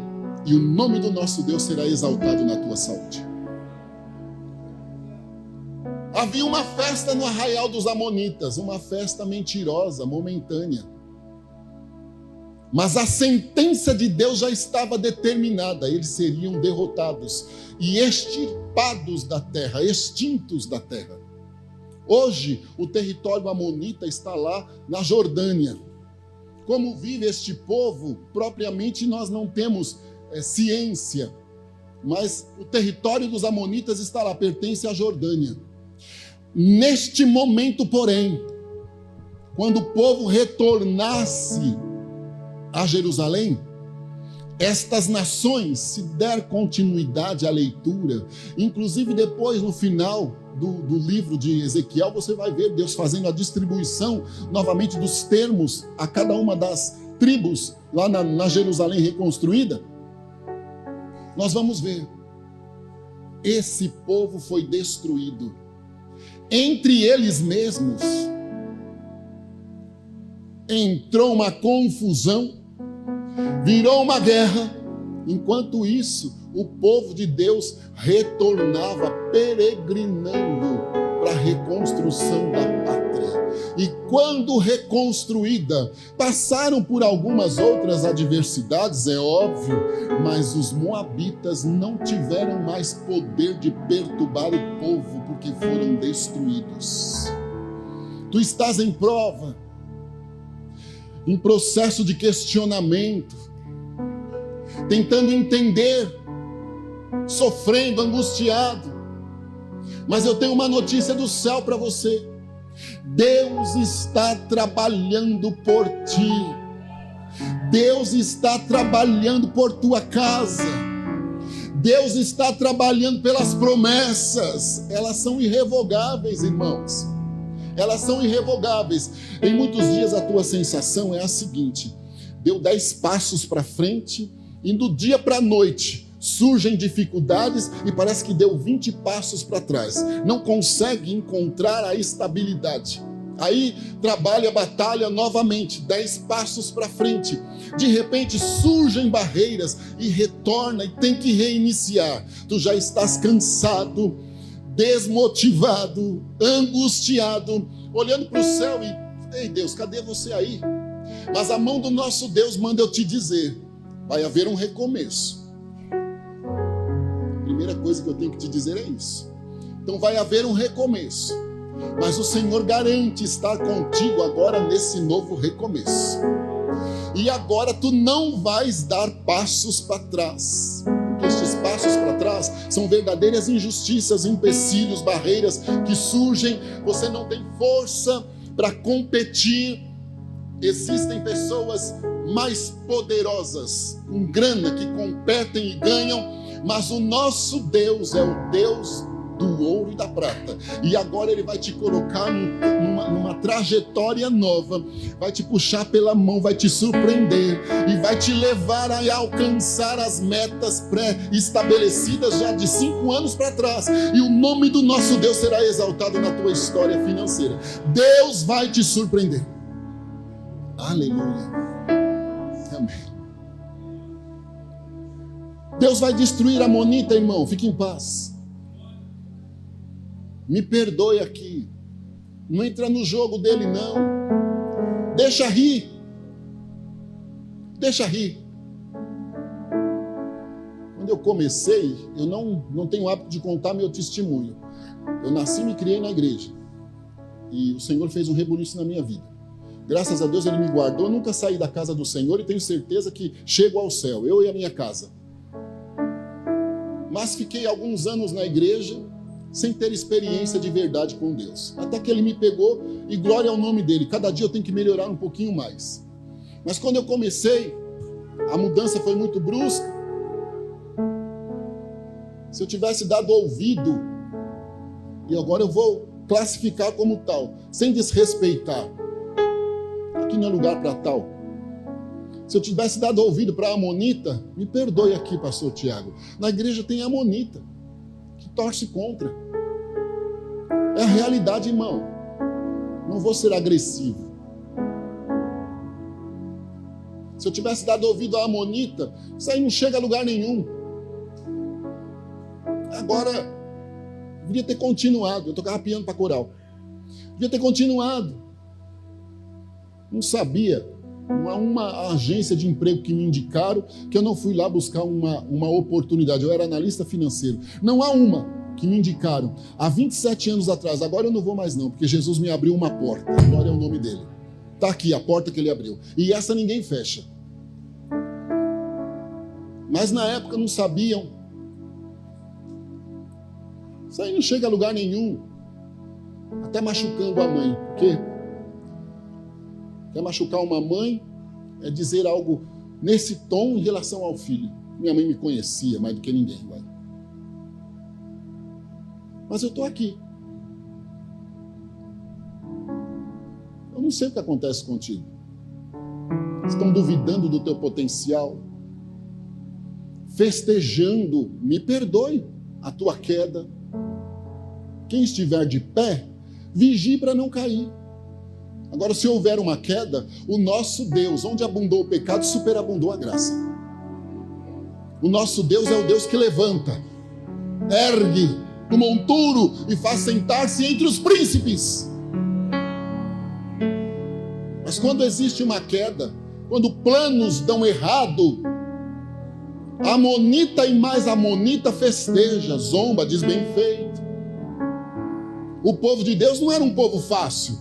e o nome do nosso Deus será exaltado na tua saúde. Havia uma festa no arraial dos amonitas, uma festa mentirosa, momentânea. Mas a sentença de Deus já estava determinada, eles seriam derrotados e extirpados da terra, extintos da terra. Hoje, o território amonita está lá na Jordânia. Como vive este povo, propriamente nós não temos ciência, mas o território dos amonitas está lá, pertence à Jordânia. Neste momento, porém, quando o povo retornasse a Jerusalém, estas nações, se der continuidade à leitura, inclusive depois no final do livro de Ezequiel, você vai ver Deus fazendo a distribuição novamente dos termos a cada uma das tribos lá na Jerusalém reconstruída. Nós vamos ver. Esse povo foi destruído. Entre eles mesmos entrou uma confusão, virou uma guerra. Enquanto isso, o povo de Deus retornava peregrinando para a reconstrução da pátria. E quando reconstruída, passaram por algumas outras adversidades, é óbvio, mas os moabitas não tiveram mais poder de perturbar o povo, porque foram destruídos. Tu estás em prova, em processo de questionamento, tentando entender, sofrendo, angustiado. Mas eu tenho uma notícia do céu para você. Deus está trabalhando por ti. Deus está trabalhando por tua casa. Deus está trabalhando pelas promessas. Elas são irrevogáveis, irmãos. Elas são irrevogáveis. Em muitos dias a tua sensação é a seguinte: deu 10 passos para frente e do dia para a noite surgem dificuldades e parece que deu 20 passos para trás. Não consegue encontrar a estabilidade. Aí trabalha, batalha novamente, 10 passos para frente. De repente surgem barreiras e retorna e tem que reiniciar. Tu já estás cansado, desmotivado, angustiado, olhando para o céu e: ei Deus, cadê você aí? Mas a mão do nosso Deus manda eu te dizer: vai haver um recomeço. A primeira coisa que eu tenho que te dizer é isso. Então vai haver um recomeço, mas o Senhor garante estar contigo agora nesse novo recomeço. E agora tu não vais dar passos para trás, porque estes passos para trás são verdadeiras injustiças, empecilhos, barreiras que surgem. Você não tem força para competir. Existem pessoas mais poderosas, com grana, que competem e ganham, mas o nosso Deus é o Deus do ouro e da prata. E agora Ele vai te colocar numa trajetória nova, vai te puxar pela mão, vai te surpreender e vai te levar a alcançar as metas pré-estabelecidas já de 5 anos para trás. E o nome do nosso Deus será exaltado na tua história financeira. Deus vai te surpreender. Aleluia. Amém. Deus vai destruir a Amonita, irmão. Fique em paz. Me perdoe aqui. Não entra no jogo dele, não. Deixa rir. Deixa rir. Quando eu comecei, eu não tenho o hábito de contar meu testemunho. Eu nasci e me criei na igreja. E o Senhor fez um rebuliço na minha vida. Graças a Deus Ele me guardou. Eu nunca saí da casa do Senhor e tenho certeza que chego ao céu, eu e a minha casa. Mas fiquei alguns anos na igreja sem ter experiência de verdade com Deus. Até que Ele me pegou e glória ao nome dEle. Cada dia eu tenho que melhorar um pouquinho mais. Mas quando eu comecei, a mudança foi muito brusca. Se eu tivesse dado ouvido, e agora eu vou classificar como tal, sem desrespeitar, aqui não é lugar para tal. Se eu tivesse dado ouvido para a Amonita, me perdoe aqui, pastor Tiago, na igreja tem Amonita que torce contra. É a realidade, irmão. Não vou ser agressivo. Se eu tivesse dado ouvido à Amonita, isso aí não chega a lugar nenhum. Agora, devia ter continuado. Eu tocava piano para coral. Devia ter continuado. Não sabia. Não há uma agência de emprego que me indicaram que eu não fui lá buscar uma oportunidade. Eu era analista financeiro. Não há uma que me indicaram há 27 anos atrás. Agora eu não vou mais não, porque Jesus me abriu uma porta. Glória ao nome dele. Está aqui a porta que ele abriu. E essa ninguém fecha. Mas na época não sabiam. Isso aí não chega a lugar nenhum. Até machucando a mãe. Por quê? Quer machucar uma mãe é dizer algo nesse tom em relação ao filho. Minha mãe me conhecia mais do que ninguém. Vai. Mas eu estou aqui. Eu não sei o que acontece contigo. Estão duvidando do teu potencial. festejando, me perdoe a tua queda. Quem estiver de pé, vigie para não cair. Agora, se houver uma queda, o nosso Deus, onde abundou o pecado, superabundou a graça. O nosso Deus é o Deus que levanta, ergue do monturo e faz sentar-se entre os príncipes. Mas quando existe uma queda, quando planos dão errado, a amonita e mais amonita festeja, zomba, diz bem feito. O povo de Deus não era um povo fácil.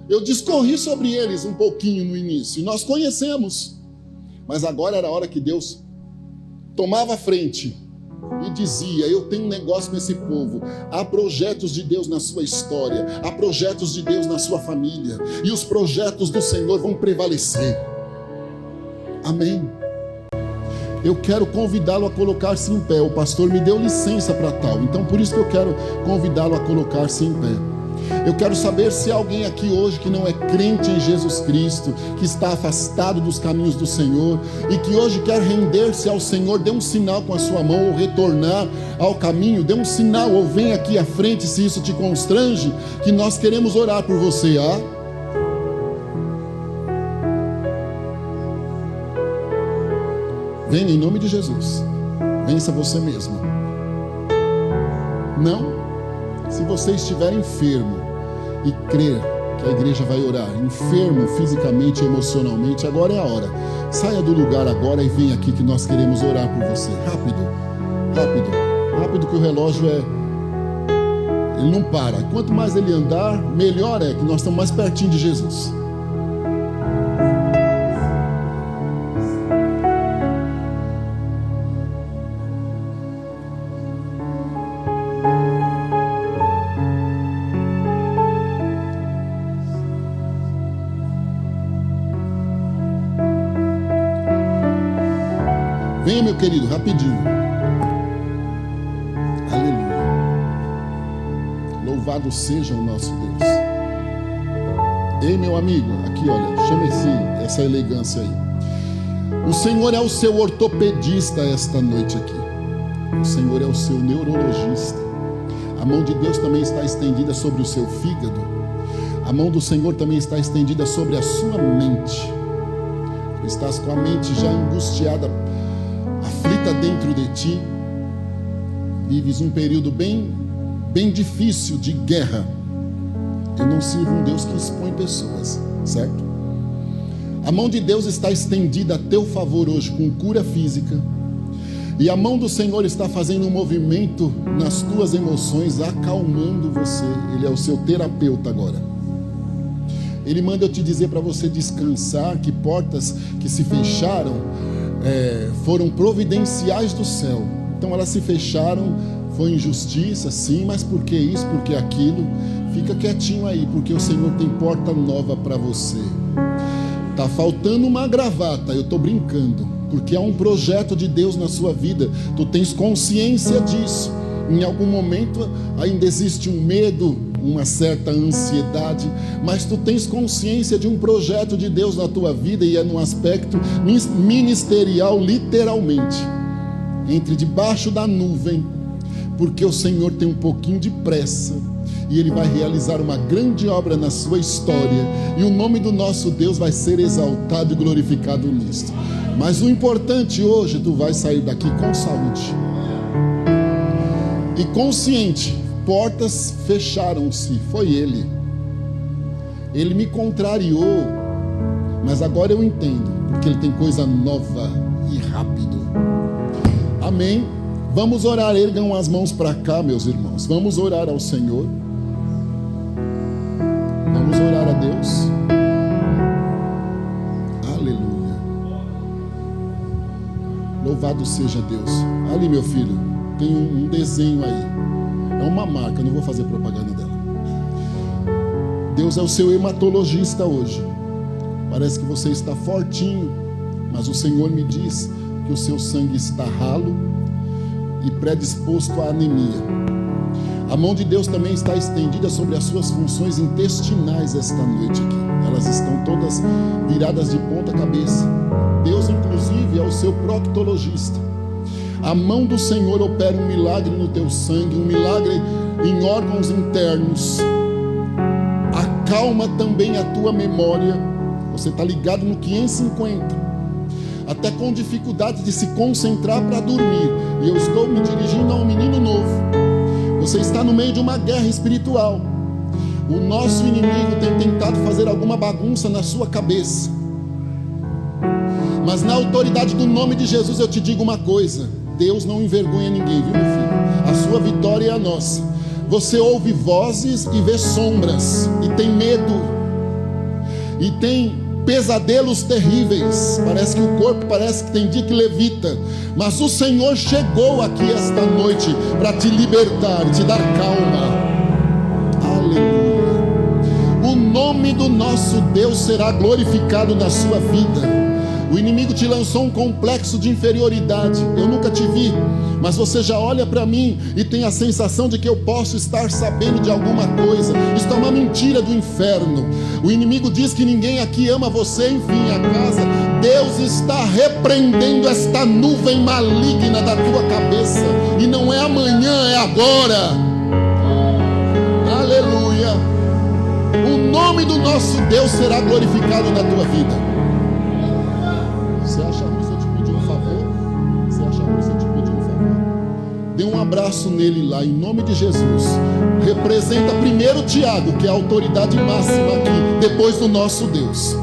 Eu discorri sobre eles um pouquinho no início, e nós conhecemos. Mas agora era a hora que Deus tomava a frente e dizia: eu tenho um negócio com esse povo. Há projetos de Deus na sua história, há projetos de Deus na sua família, e os projetos do Senhor vão prevalecer. Amém. Eu quero convidá-lo a colocar-se em pé. O pastor me deu licença para tal, então por isso que eu quero convidá-lo a colocar-se em pé. Eu quero saber se há alguém aqui hoje que não é crente em Jesus Cristo, que está afastado dos caminhos do Senhor e que hoje quer render-se ao Senhor. Dê um sinal com a sua mão, ou retornar ao caminho. Dê um sinal, ou vem aqui à frente se isso te constrange, que nós queremos orar por você. Venha em nome de Jesus. Vença você mesmo. Não? Se você estiver enfermo e crer que a igreja vai orar, enfermo fisicamente e emocionalmente, agora é a hora. Saia do lugar agora e venha aqui que nós queremos orar por você. Rápido, rápido, rápido, que o relógio ele não para. Quanto mais ele andar, melhor é, que nós estamos mais pertinho de Jesus. Venha, meu querido, rapidinho. Aleluia. Louvado seja o nosso Deus. Ei, meu amigo, aqui olha, chame essa elegância aí. O Senhor é o seu ortopedista esta noite aqui. O Senhor é o seu neurologista. A mão de Deus também está estendida sobre o seu fígado. A mão do Senhor também está estendida sobre a sua mente. Tu estás com a mente já angustiada, aflita dentro de ti, vives um período bem difícil de guerra. Eu não sirvo um Deus que expõe pessoas, certo? A mão de Deus está estendida a teu favor hoje com cura física, e a mão do Senhor está fazendo um movimento nas tuas emoções, acalmando você. Ele é o seu terapeuta agora. Ele manda eu te dizer para você descansar, que portas que se fecharam foram providenciais do céu. Então elas se fecharam, foi injustiça, sim, mas por que isso, por que aquilo? Fica quietinho aí, porque o Senhor tem porta nova para você. Tá faltando uma gravata, eu estou brincando, porque há um projeto de Deus na sua vida. Tu tens consciência disso. Em algum momento ainda existe um medo, uma certa ansiedade, mas tu tens consciência de um projeto de Deus na tua vida, e é no aspecto ministerial, literalmente. Entre debaixo da nuvem, porque o Senhor tem um pouquinho de pressa e Ele vai realizar uma grande obra na sua história, e o nome do nosso Deus vai ser exaltado e glorificado nisto. Mas o importante hoje, tu vai sair daqui com saúde e consciente. Portas fecharam-se, foi Ele me contrariou, mas agora eu entendo, porque Ele tem coisa nova e rápido. Amém? Vamos orar, ergam as mãos para cá, meus irmãos. Vamos orar ao Senhor. Vamos orar a Deus. Aleluia. Louvado seja Deus. Ali, meu filho, tem um desenho aí. É uma marca, não vou fazer propaganda dela. Deus é o seu hematologista hoje. Parece que você está fortinho, mas o Senhor me diz que o seu sangue está ralo e predisposto à anemia. A mão de Deus também está estendida sobre as suas funções intestinais esta noite aqui. Elas estão todas viradas de ponta cabeça. Deus, inclusive, é o seu proctologista. A mão do Senhor opera um milagre no teu sangue, um milagre em órgãos internos. Acalma também a tua memória. Você está ligado no 550, até com dificuldade de se concentrar para dormir. E eu estou me dirigindo a um menino novo. Você está no meio de uma guerra espiritual. O nosso inimigo tem tentado fazer alguma bagunça na sua cabeça. Mas na autoridade do nome de Jesus eu te digo uma coisa: Deus não envergonha ninguém, viu, meu filho? A sua vitória é a nossa. Você ouve vozes e vê sombras, e tem medo, e tem pesadelos terríveis. Parece que o corpo parece que tem dia que levita. Mas o Senhor chegou aqui esta noite para te libertar, te dar calma. Aleluia. O nome do nosso Deus será glorificado na sua vida. O inimigo te lançou um complexo de inferioridade. Eu nunca te vi, mas você já olha para mim e tem a sensação de que eu posso estar sabendo de alguma coisa. Isso é uma mentira do inferno. O inimigo diz que ninguém aqui ama você, enfim, a casa. Deus está repreendendo esta nuvem maligna da tua cabeça. E não é amanhã, é agora. Aleluia. O nome do nosso Deus será glorificado na tua vida. Você acha ruim se eu te pedir um favor? Você acha ruim se eu te pedir um favor? Dê um abraço nele lá, em nome de Jesus. Representa primeiro Tiago, que é a autoridade máxima aqui, depois do nosso Deus.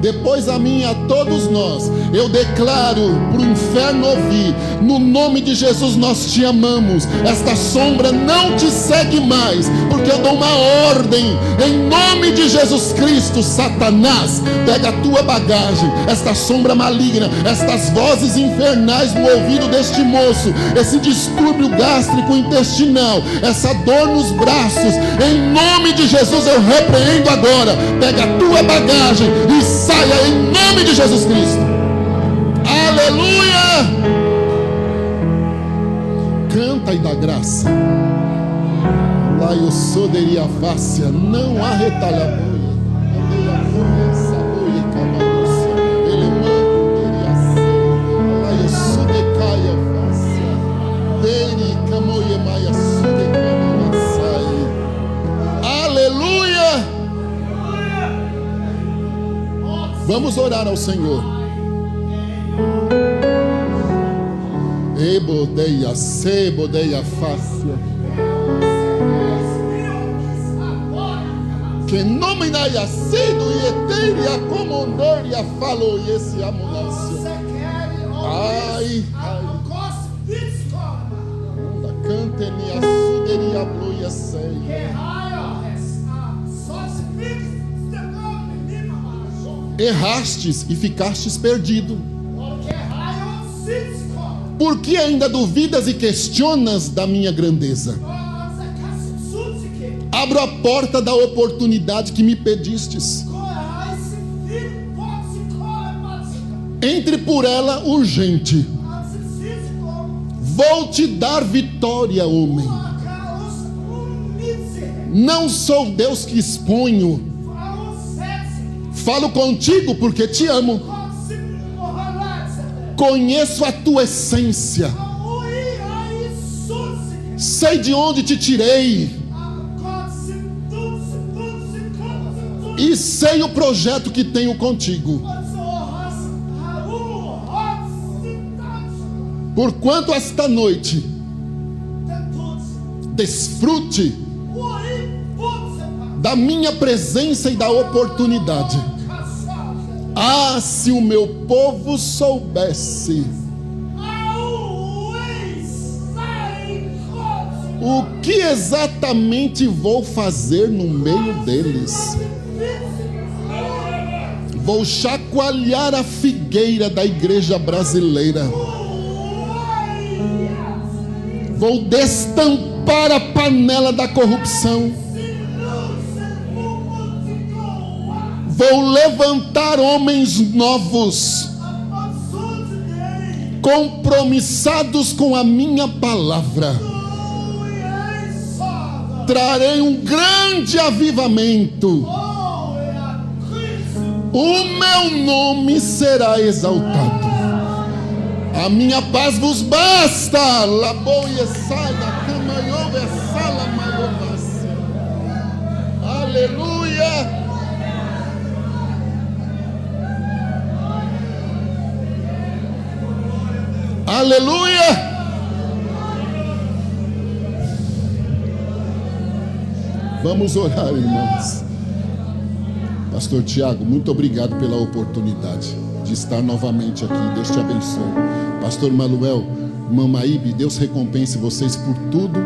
Depois a mim e a todos nós, eu declaro para o inferno ouvir: no nome de Jesus nós te amamos. Esta sombra não te segue mais, porque eu dou uma ordem em nome de Jesus Cristo. Satanás, pega a tua bagagem, esta sombra maligna, estas vozes infernais no ouvido deste moço, esse distúrbio gástrico intestinal, essa dor nos braços, em nome de Jesus eu repreendo agora. Pega a tua bagagem e saia em nome de Jesus Cristo. Aleluia. Canta e dá graça. Lá eu sou deria fácia, não há retalhamento. Aleluia. Vamos orar ao Senhor. Ebodeia, sebodeia fácia. Que nome na yacido e eteria comandaria falou e esse amunácia. Ai, ai. Cante ni asuderia bloia sei. Errastes e ficastes perdido. Por que ainda duvidas e questionas da minha grandeza? Abro a porta da oportunidade que me pedistes. Entre por ela urgente. Vou te dar vitória, homem. Não sou Deus que exponho. Falo contigo porque te amo. Conheço a tua essência. Sei de onde te tirei. E sei o projeto que tenho contigo. Porquanto esta noite desfrute da minha presença e da oportunidade. Ah, se o meu povo soubesse o que exatamente vou fazer no meio deles. Vou chacoalhar a figueira da igreja brasileira. Vou destampar a panela da corrupção. Vou levantar homens novos, compromissados com a minha palavra. Trarei um grande avivamento. O meu nome será exaltado. A minha paz vos basta. Laboia sada, camanhova, sala maiovas. Aleluia. Aleluia. Vamos orar, irmãos. Pastor Tiago, muito obrigado pela oportunidade de estar novamente aqui. Deus te abençoe. Pastor Manuel, Mamaíbe, Deus recompense vocês por tudo.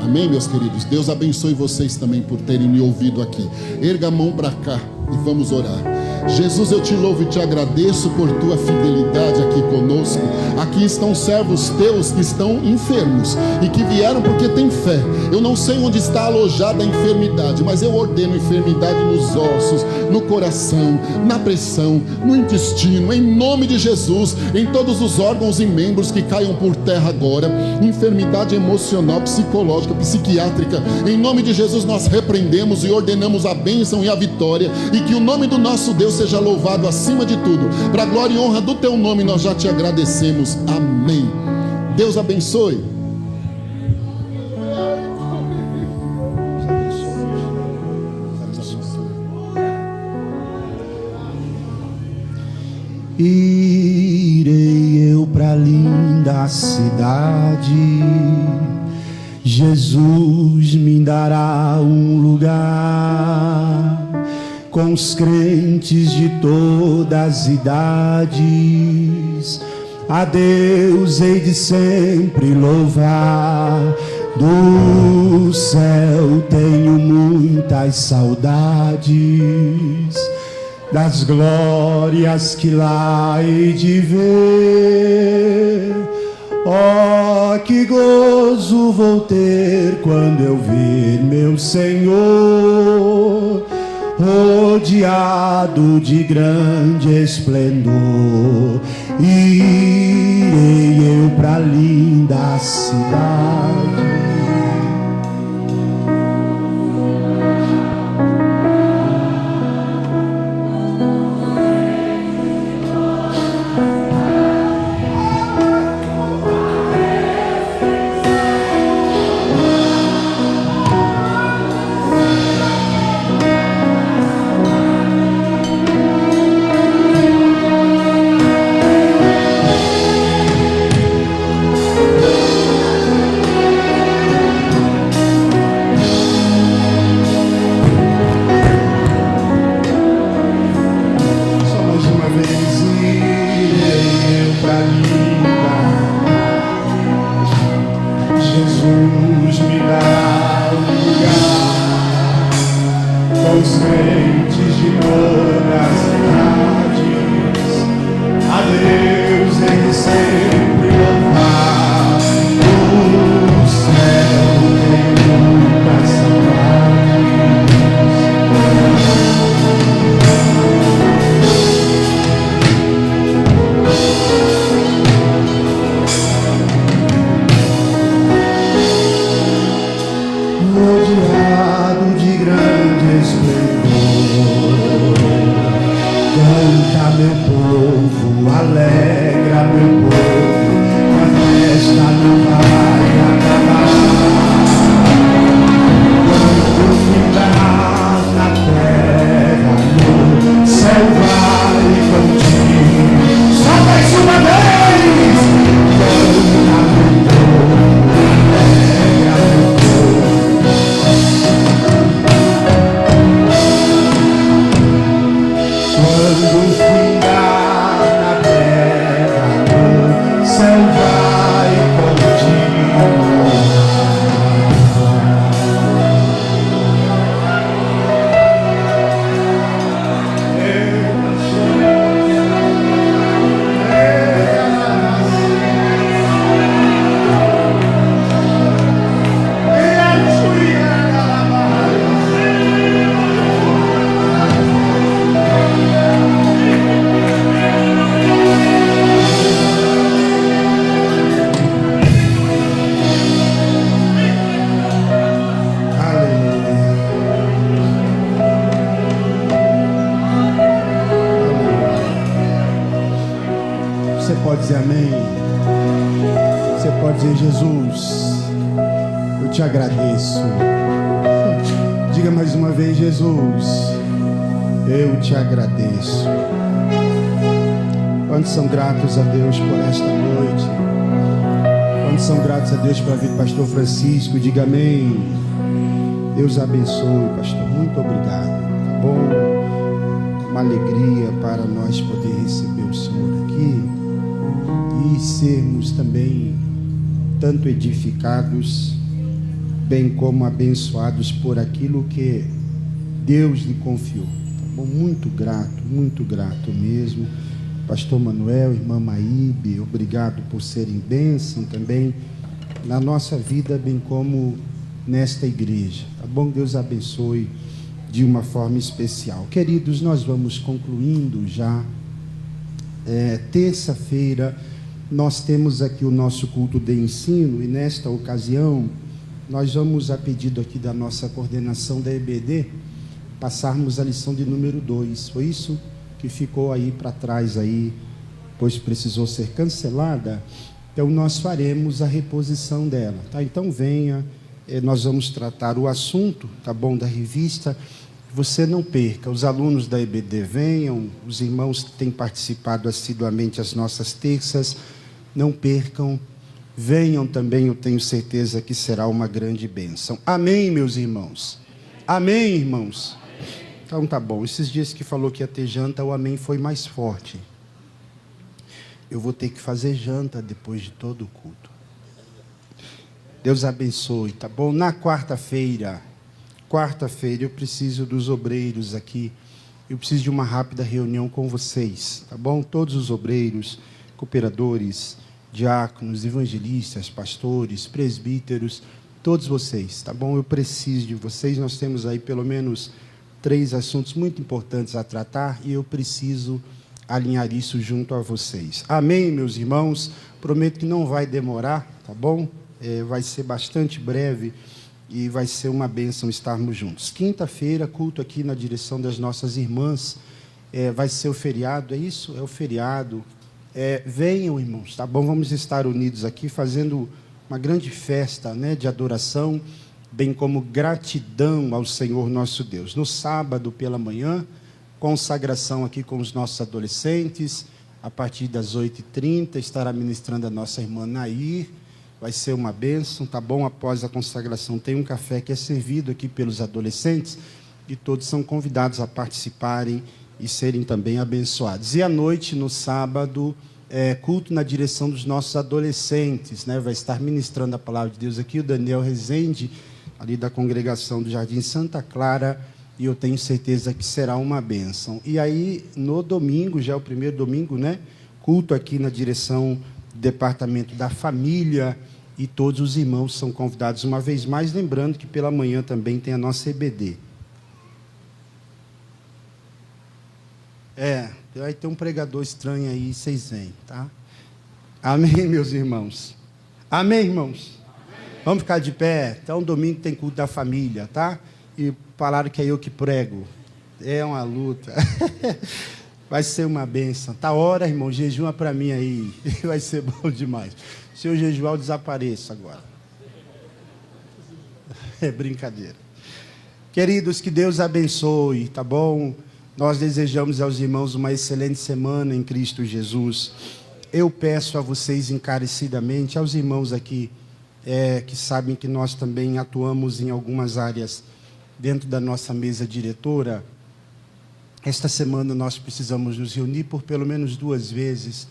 Amém, meus queridos? Deus abençoe vocês também por terem me ouvido aqui. Erga a mão para cá e vamos orar. Jesus, eu te louvo e te agradeço por tua fidelidade aqui conosco. Aqui estão servos teus que estão enfermos e que vieram porque têm fé. Eu não sei onde está alojada a enfermidade, mas eu ordeno enfermidade nos ossos, no coração, na pressão, no intestino, em nome de Jesus, em todos os órgãos e membros que caiam por terra agora. Enfermidade emocional, psicológica, psiquiátrica, em nome de Jesus nós repreendemos e ordenamos a bênção e a vitória, e que o nome do nosso Deus seja louvado acima de tudo. Para a glória e honra do teu nome nós já te agradecemos. Amém. Deus abençoe. Irei eu pra linda cidade, Jesus me dará um lugar, com os crentes de todas as idades. A Deus hei de sempre louvar. Do céu tenho muitas saudades, das glórias que lá hei de ver. Oh, que gozo vou ter quando eu vir meu Senhor, rodeado de grande esplendor. Irei eu pra linda cidade. pode dizer amém? Você pode dizer, Jesus, eu te agradeço. Diga mais uma vez, Jesus, eu te agradeço. Quantos são gratos a Deus por esta noite? Quantos são gratos a Deus pela vida do pastor Francisco? Diga amém. Deus abençoe, pastor. Muito obrigado. Tá bom? Uma alegria para nós poder receber o Senhor aqui e sermos também tanto edificados, bem como abençoados por aquilo que Deus lhe confiou. Tá bom? Muito grato mesmo. Pastor Manuel, irmã Maíbe, obrigado por serem bênção também na nossa vida, bem como nesta igreja. Tá bom? Deus abençoe de uma forma especial. Queridos, nós vamos concluindo já. Terça-feira nós temos aqui o nosso culto de ensino e nesta ocasião nós vamos, a pedido aqui da nossa coordenação da EBD, passarmos a lição de número 2. Foi isso que ficou aí para trás aí, pois precisou ser cancelada. Então nós faremos a reposição dela, tá? Então venha, nós vamos tratar o assunto, tá bom, da revista. Você não perca, os alunos da EBD venham, os irmãos que têm participado assiduamente às nossas terças, não percam, venham também, eu tenho certeza que será uma grande bênção. Amém, meus irmãos? Amém, irmãos? Então tá bom, esses dias que falou que ia ter janta, o amém foi mais forte. Eu vou ter que fazer janta depois de todo o culto. Deus abençoe, tá bom? Na quarta-feira eu preciso dos obreiros aqui. Eu preciso de uma rápida reunião com vocês, tá bom? Todos os obreiros, cooperadores, diáconos, evangelistas, pastores, presbíteros, todos vocês, tá bom? Eu preciso de vocês. Nós temos aí pelo menos 3 assuntos muito importantes a tratar e eu preciso alinhar isso junto a vocês. Amém, meus irmãos? Prometo que não vai demorar, tá bom? Vai ser bastante breve e vai ser uma bênção estarmos juntos. Quinta-feira, culto aqui na direção das nossas irmãs. Vai ser o feriado, é isso? É o feriado. Venham, irmãos, tá bom? Vamos estar unidos aqui fazendo uma grande festa, né, de adoração, bem como gratidão ao Senhor nosso Deus. No sábado pela manhã, consagração aqui com os nossos adolescentes, a partir das 8h30, estará ministrando a nossa irmã Nair, vai ser uma bênção, tá bom? Após a consagração tem um café que é servido aqui pelos adolescentes e todos são convidados a participarem e serem também abençoados. E à noite, no sábado, culto na direção dos nossos adolescentes, né? Vai estar ministrando a palavra de Deus aqui o Daniel Rezende, ali da congregação do Jardim Santa Clara, e eu tenho certeza que será uma bênção. E aí, no domingo, já é o primeiro domingo, né? Culto aqui na direção do Departamento da Família, e todos os irmãos são convidados uma vez mais, lembrando que pela manhã também tem a nossa EBD. Vai ter um pregador estranho aí, vocês vêm, tá? Amém, meus irmãos? Amém, irmãos? Vamos ficar de pé? Então, domingo tem culto da família, tá? E falaram que é eu que prego. É uma luta. Vai ser uma bênção. Tá hora, irmão, jejuma para mim aí. Vai ser bom demais. Se eu jejuar, eu desapareço agora. É brincadeira. Queridos, que Deus abençoe, tá bom? Nós desejamos aos irmãos uma excelente semana em Cristo Jesus. Eu peço a vocês encarecidamente, aos irmãos aqui, que sabem que nós também atuamos em algumas áreas dentro da nossa mesa diretora. Esta semana nós precisamos nos reunir por pelo menos 2 vezes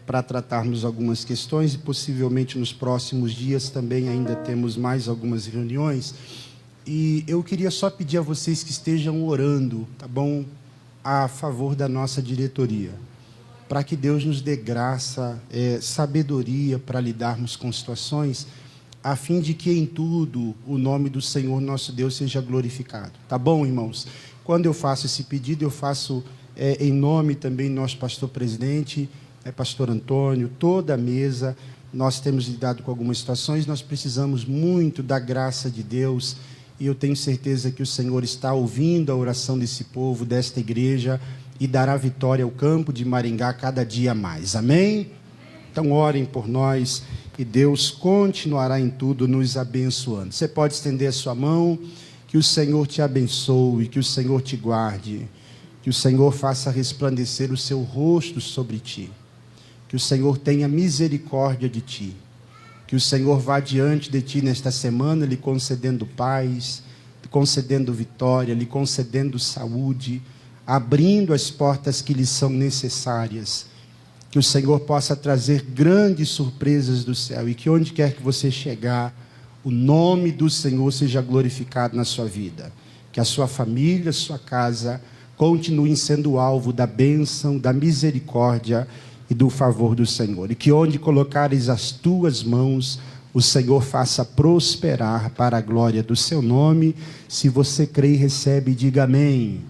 para tratarmos algumas questões e possivelmente nos próximos dias também ainda temos mais algumas reuniões. E eu queria só pedir a vocês que estejam orando, tá bom? A favor da nossa diretoria, para que Deus nos dê graça, sabedoria para lidarmos com situações, a fim de que em tudo o nome do Senhor nosso Deus seja glorificado. Tá bom, irmãos? Quando eu faço esse pedido, eu faço em nome também do nosso pastor presidente, pastor Antônio, toda a mesa. Nós temos lidado com algumas situações, nós precisamos muito da graça de Deus, e eu tenho certeza que o Senhor está ouvindo a oração desse povo, desta igreja, e dará vitória ao campo de Maringá cada dia mais. Amém? Então orem por nós e Deus continuará em tudo nos abençoando. Você pode estender a sua mão, que o Senhor te abençoe, que o Senhor te guarde, que o Senhor faça resplandecer o seu rosto sobre ti, que o Senhor tenha misericórdia de ti, que o Senhor vá diante de ti nesta semana, lhe concedendo paz, lhe concedendo vitória, lhe concedendo saúde, abrindo as portas que lhe são necessárias, que o Senhor possa trazer grandes surpresas do céu e que onde quer que você chegar, o nome do Senhor seja glorificado na sua vida, que a sua família, a sua casa continuem sendo alvo da bênção, da misericórdia e do favor do Senhor, e que onde colocares as tuas mãos, o Senhor faça prosperar para a glória do seu nome. Se você crê e recebe, diga amém.